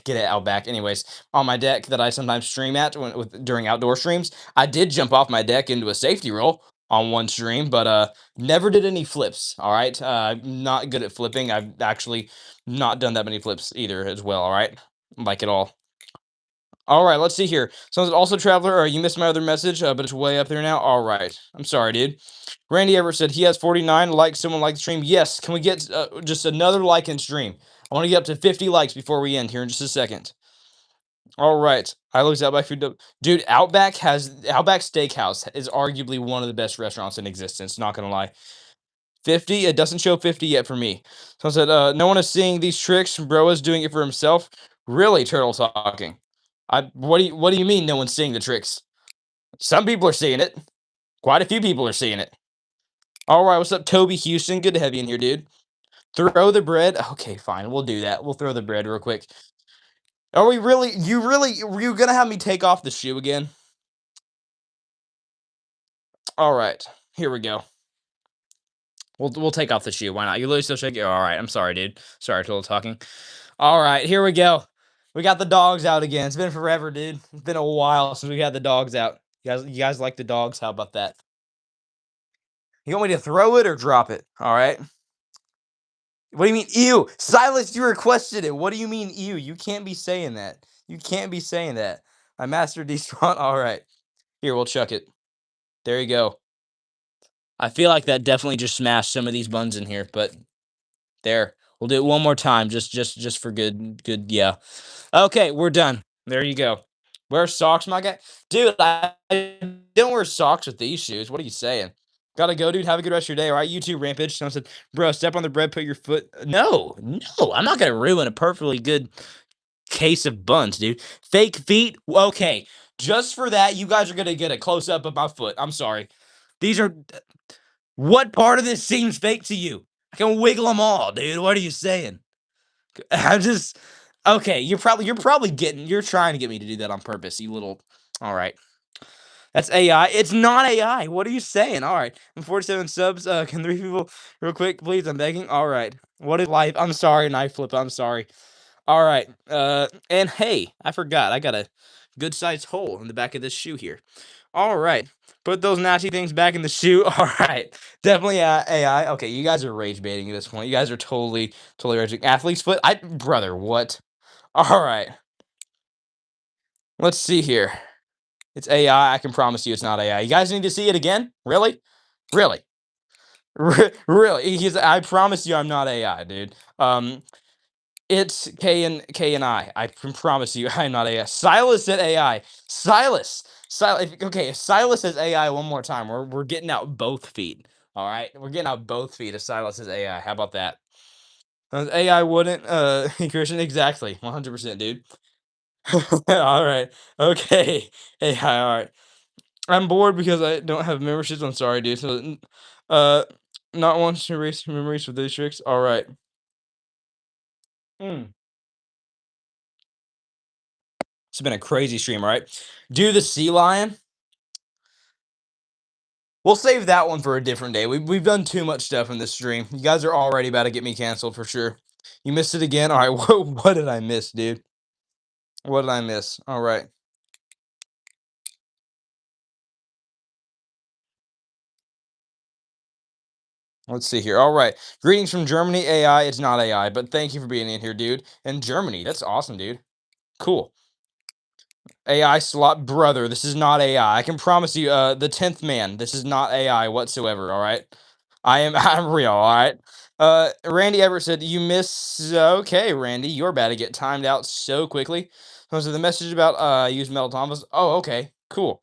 Get it out back. Anyways, on my deck that I sometimes stream at during outdoor streams. I did jump off my deck into a safety roll on one stream, but never did any flips. All right, I'm not good at flipping. I've actually not done that many flips either as well. All right, like it all. All right, let's see here. So also traveler, you missed my other message, but it's way up there now. All right, I'm sorry, dude. Randy Everett said he has 49 likes. Someone like the stream. Yes, can we get just another like in stream? I want to get up to 50 likes before we end here in just a second. All right. I looked Outback food. Dude, Outback Steakhouse is arguably one of the best restaurants in existence. Not gonna lie. 50. It doesn't show 50 yet for me. So I said, no one is seeing these tricks. Bro is doing it for himself. Really, turtle talking. What do you mean no one's seeing the tricks? Some people are seeing it. Quite a few people are seeing it. All right, what's up, Toby Houston? Good to have you in here, dude. Throw the bread. Okay, fine. We'll do that. We'll throw the bread real quick. Are we really? Were you gonna have me take off the shoe again? All right, here we go. We'll take off the shoe. Why not? You literally still shaking. All right, I'm sorry, dude. Sorry, total talking. All right, here we go. We got the dogs out again. It's been forever, dude. It's been a while since we had the dogs out. You guys like the dogs? How about that? You want me to throw it or drop it? All right. What do you mean, ew? Silas, you requested it. What do you mean, ew? You can't be saying that. You can't be saying that. I mastered despawn. All right. Here, we'll chuck it. There you go. I feel like that definitely just smashed some of these buns in here, but there. We'll do it one more time, just for good. Yeah. Okay, we're done. There you go. Wear socks, my guy. Dude, I don't wear socks with these shoes. What are you saying? Gotta go, dude. Have a good rest of your day. All right, you too, Rampage. Someone said, bro, step on the bread, put your foot. No, I'm not gonna ruin a perfectly good case of buns, dude. Fake feet. Okay, just for that, you guys are gonna get a close up of my foot. I'm sorry. These are what part of this seems fake to you? I can wiggle them all, dude. What are you saying? I'm just okay. You're trying to get me to do that on purpose. You little. All right. That's AI. It's not AI. What are you saying? All right. And 47 subs. Can three people real quick, please? I'm begging. All right. What is life? I'm sorry, knife flip. I'm sorry. All right. And hey, I forgot. I got a good sized hole in the back of this shoe here. All right. Put those nasty things back in the shoe. All right. Definitely AI. Okay, you guys are rage baiting at this point. You guys are totally raging. Athlete's foot. Brother, what? All right. Let's see here. It's AI. I can promise you it's not AI. You guys need to see it again? Really? Really? Really? I promise you I'm not AI, dude. It's K and I. I can promise you I'm not AI. Silas said AI. Silas. Okay, if Silas says AI one more time, we're getting out both feet. All right, we're getting out both feet if Silas says AI. How about that? AI wouldn't. Christian, exactly, 100%, dude. All right. Okay. AI. All right. I'm bored because I don't have memberships. I'm sorry, dude. So, uh, not wanting to erase memories with these tricks. All right. Mm. It's been a crazy stream, all right? Do the sea lion. We'll save that one for a different day. We've done too much stuff in this stream. You guys are already about to get me canceled for sure. You missed it again. All right. What did I miss, dude? What did I miss? All right. Let's see here. All right. Greetings from Germany, AI. It's not AI, but thank you for being in here, dude. In Germany. That's awesome, dude. Cool. AI slot brother. This is not AI. I can promise you, the 10th man. This is not AI whatsoever. All right. I'm real. All right. Randy Everett said you miss. Okay, Randy, you're about to get timed out so quickly. Was it the message about use metal tombas? Oh, okay, cool.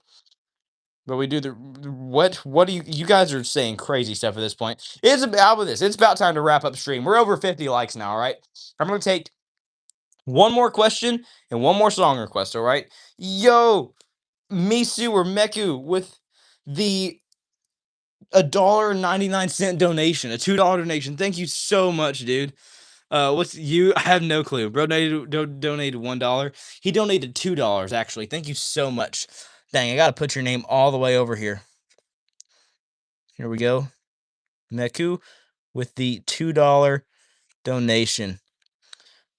But we do the what? What do you guys are saying crazy stuff at this point? It's about with this. It's about time to wrap up stream. We're over 50 likes now. All right. I'm gonna take one more question and one more song request. All right. Yo, Misu or Meku with the $1.99 donation, a $2 donation. Thank you so much, dude. What's you? I have no clue. Bro donated $1. He donated $2 actually. Thank you so much. Dang, I gotta put your name all the way over here. Here we go. Meku with the $2 donation.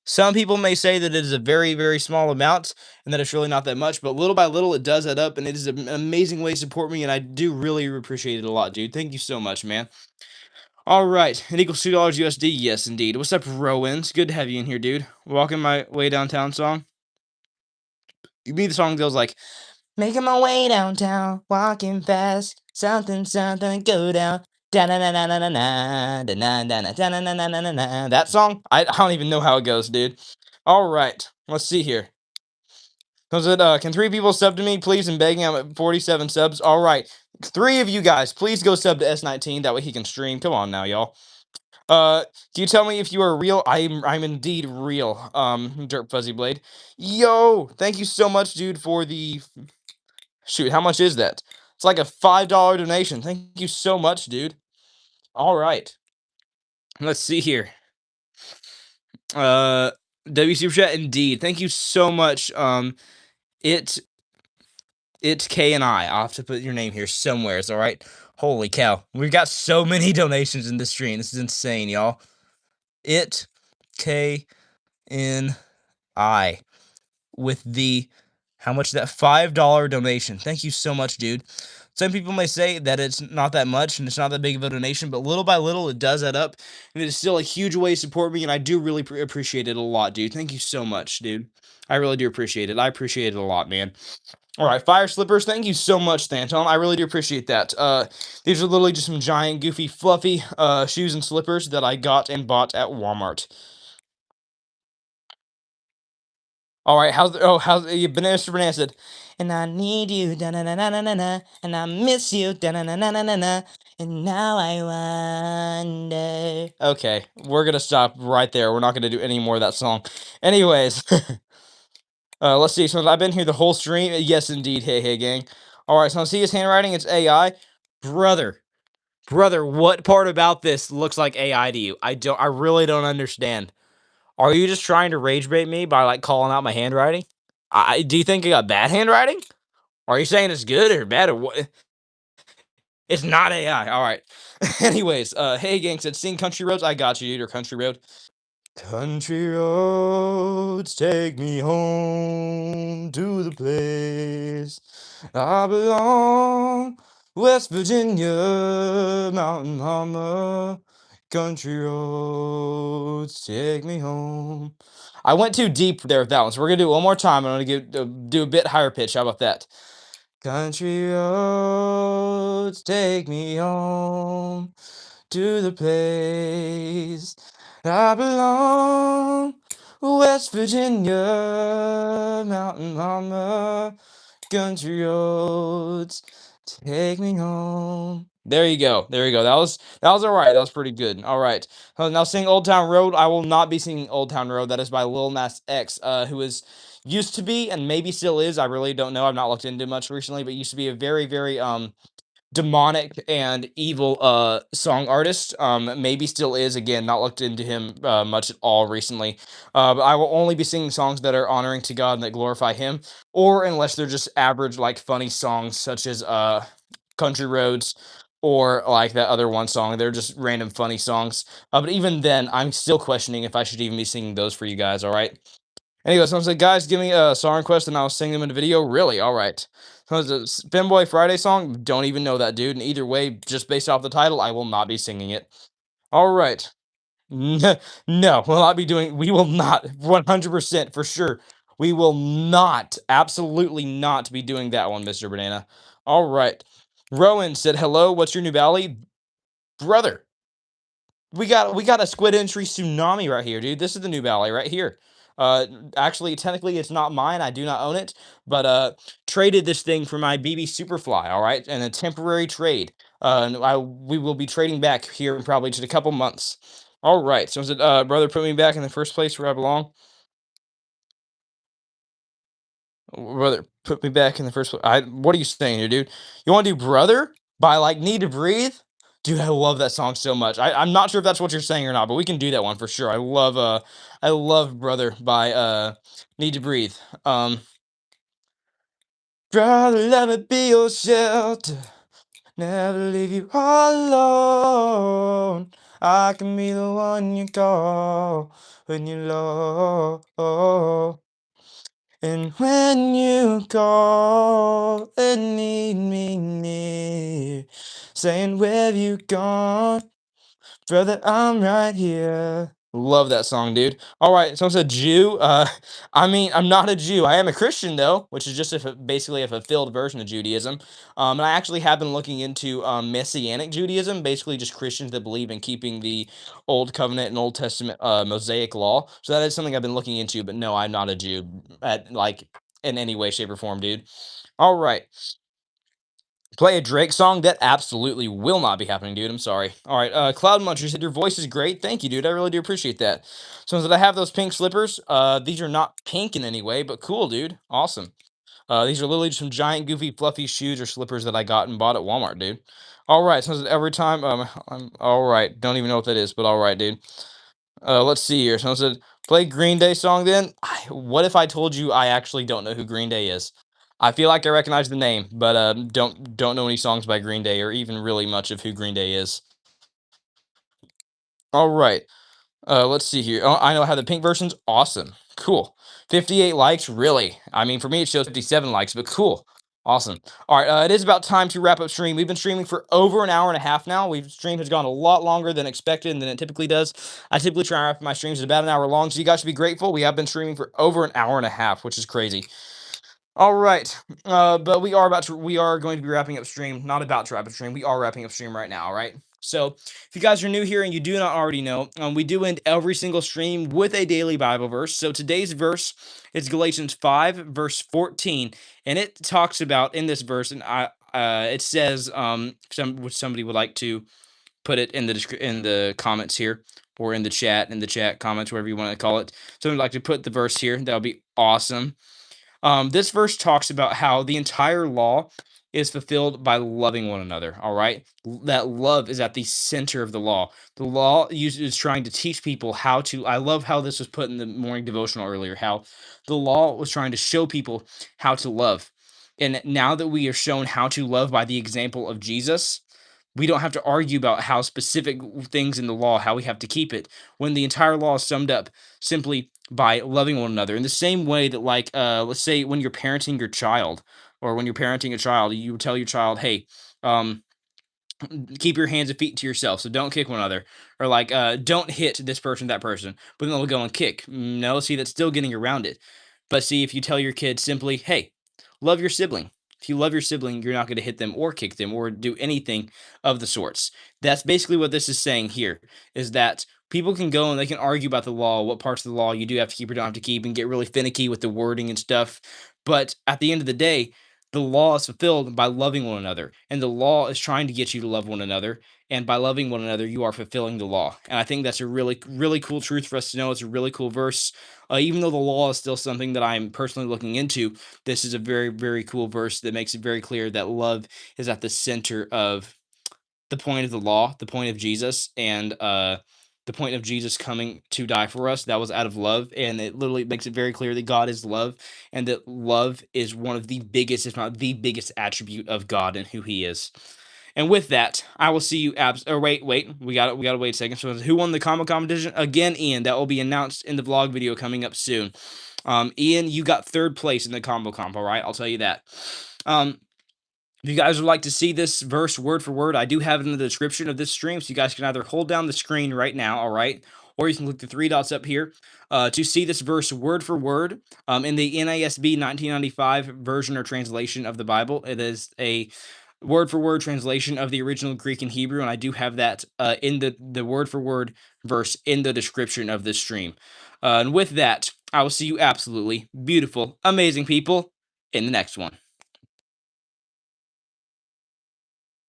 Some people may say that it is a very, very small amount and that it's really not that much, but little by little it does add up and it is an amazing way to support me and I do really appreciate it a lot, dude. Thank you so much, man. All right, it equals $2 USD. Yes, indeed. What's up, Rowans? Good to have you in here, dude. Walking my way downtown song. You mean the song goes like, making my way downtown, walking fast, something, something, go down. Da na na na na na na da na na na da na na na na na na. That song? I don't even know how it goes, dude. All right, let's see here. Was it can 3 people sub to me, please? I'm begging. I'm at 47 subs. All right, 3 of you guys, please go sub to S19. That way he can stream. Come on now, y'all. Can you tell me if you are real? I'm indeed real. Dirt Fuzzy Blade. Yo, thank you so much, dude, for the shoot. How much is that? It's like a $5 donation. Thank you so much, dude. All right. Let's see here. Uh, W Super Chat, indeed. Thank you so much. It it's K and I'll have to put your name here somewhere. All right. Holy cow, we've got so many donations in this stream. This is insane, y'all. It K N I with the how much that $5 donation. Thank you so much, dude. Some people may say that it's not that much and it's not that big of a donation, but little by little it does add up, and it is still a huge way to support me, and I do really appreciate it a lot, dude. Thank you so much, dude. I really do appreciate it. I appreciate it a lot, man. All right, fire slippers. Thank you so much, Thanton. I really do appreciate that. These are literally just some giant, goofy, fluffy shoes and slippers that I got and bought at Walmart. All right, how's Mr. Banana said, and I need you, da na na na na na na, and I miss you, da na na na na na na, and now I wonder. Okay, we're gonna stop right there. We're not gonna do any more of that song. Anyways, let's see. So I've been here the whole stream. Yes, indeed. Hey, hey, gang. All right, so I see his handwriting. It's AI, brother. Brother, what part about this looks like AI to you? I really don't understand. Are you just trying to rage bait me by like calling out my handwriting? Do you think I got bad handwriting? Are you saying it's good or bad or what? It's not AI. All right. Anyways, hey gang said sing Country Roads. I got you, dude. Or Country Road. Country roads take me home to the place I belong. West Virginia, Mountain Mama. Country roads take me home. I went too deep there with that one, so we're gonna do it one more time. I'm gonna do a bit higher pitch. How about that? Country roads take me home to the place I belong. West Virginia, Mountain Mama, country roads take me home. There you go. There you go. That was all right. That was pretty good. All right. Now sing Old Town Road. I will not be singing Old Town Road. That is by Lil Nas X, who is used to be and maybe still is. I really don't know. I've not looked into much recently, but used to be a very, very demonic and evil song artist. Maybe still is. Again, not looked into him much at all recently. But I will only be singing songs that are honoring to God and that glorify him, or unless they're just average like funny songs such as Country Roads or like that other one song. They're just random funny songs. But even then, I'm still questioning if I should even be singing those for you guys. All right. Anyway, someone said, guys, give me a song request and I'll sing them in a video. Really? All right. So it's a Femboy Friday song. Don't even know that dude. And either way, just based off the title, I will not be singing it. All right. No, we'll not be doing, we will not, 100% for sure. We will not, absolutely not be doing that one, Mr. Banana. All right. Rowan said, hello, what's your new valley? Brother, we got a squid entry tsunami right here, dude. This is the new valley right here. Uh, Actually, technically, it's not mine. I do not own it, but traded this thing for my BB Superfly. All right, and a temporary trade. And we will be trading back here in probably just a couple months. All right. So is it brother put me back in the first place where I belong? Brother, put me back in the first place. What are you saying here, dude? You want to do "Brother" by like Need to Breathe? Dude, I love that song so much. I'm not sure if that's what you're saying or not, but we can do that one for sure. I love "Brother" by Need to Breathe. Um, Brother, let me be your shelter. Never leave you all alone. I can be the one you call when you're low. And when you call and need me near, saying, "Where have you gone? Brother, I'm right here." Love that song, dude. All right, so it's a Jew. I mean, I'm not a Jew. I am a Christian though, which is just basically a fulfilled version of Judaism. And I actually have been looking into Messianic Judaism, basically just Christians that believe in keeping the Old Covenant and Old Testament Mosaic law. So that is something I've been looking into. But no, I'm not a Jew at like in any way, shape, or form, dude. All right. Play a Drake song? That absolutely will not be happening, dude. I'm sorry. All right, Cloud Muncher said your voice is great. Thank you, dude. I really do appreciate that. So that I have those pink slippers. These are not pink in any way, but cool, dude. Awesome. These are literally just some giant, goofy, fluffy shoes or slippers that I got and bought at Walmart, dude. All right. So every time, I'm all right. Don't even know what that is, but all right, dude. Let's see here. Someone said, play Green Day song then. What if I told you I actually don't know who Green Day is? I feel like I recognize the name, but don't know any songs by Green Day or even really much of who Green Day is. All right. Let's see here. Oh, I know how the pink version's awesome. Cool. 58 likes, really. I mean, for me, it shows 57 likes, but cool. Awesome. All right, it is about time to wrap up stream. We've been streaming for over an hour and a half now. We've stream has gone a lot longer than expected and than it typically does. I typically try and wrap my streams at about an hour long, so you guys should be grateful. We have been streaming for over an hour and a half, which is crazy. All right. But we are going to be wrapping up stream. Not about to wrap up stream. We are wrapping up stream right now. All right. So if you guys are new here and you do not already know, we do end every single stream with a daily Bible verse. So today's verse is Galatians 5, verse 14. And it talks about in this verse, and it says, which somebody would like to put it in in the comments here or in the chat comments, whatever you want to call it. Someone would like to put the verse here. That would be awesome. This verse talks about how the entire law is fulfilled by loving one another. All right, that love is at the center of the law. The law is trying to teach people how to. I love how this was put in the morning devotional earlier. How the law was trying to show people how to love, and now that we are shown how to love by the example of Jesus, we don't have to argue about how specific things in the law, how we have to keep it, when the entire law is summed up simply by loving one another. In the same way that, like, let's say when you're parenting your child, or when you're parenting a child, you tell your child, hey, um, keep your hands and feet to yourself, so don't kick one another, or like, don't hit this person, that person, but then they'll go and kick. No, see, that's still getting around it. But see, if you tell your kid simply, hey, love your sibling. If you love your sibling, you're not going to hit them or kick them or do anything of the sorts. That's basically what this is saying here, is that people can go and they can argue about the law, what parts of the law you do have to keep or don't have to keep, and get really finicky with the wording and stuff. But at the end of the day, the law is fulfilled by loving one another, and the law is trying to get you to love one another, and by loving one another you are fulfilling the law. And I think that's a really cool truth for us to know. It's a really cool verse. Even though the law is still something that I'm personally looking into, this is a very cool verse that makes it very clear that love is at the center of the point of the law, the point of Jesus, and the point of Jesus coming to die for us. That was out of love, and it literally makes it very clear that God is love, and that love is one of the biggest, if not the biggest, attribute of God and who He is. And with that, I will see you abs. Or wait, we got to wait a second. So who won the combo competition again? Ian. That will be announced in the vlog video coming up soon. Ian, you got third place in the combo comp. All right, I'll tell you that. If you guys would like to see this verse word for word, I do have it in the description of this stream, so you guys can either hold down the screen right now, all right, or you can click the three dots up here to see this verse word for word in the NASB 1995 version or translation of the Bible. It is a word for word translation of the original Greek and Hebrew, and I do have that in the word for word verse in the description of this stream. And with that, I will see you absolutely beautiful, amazing people in the next one.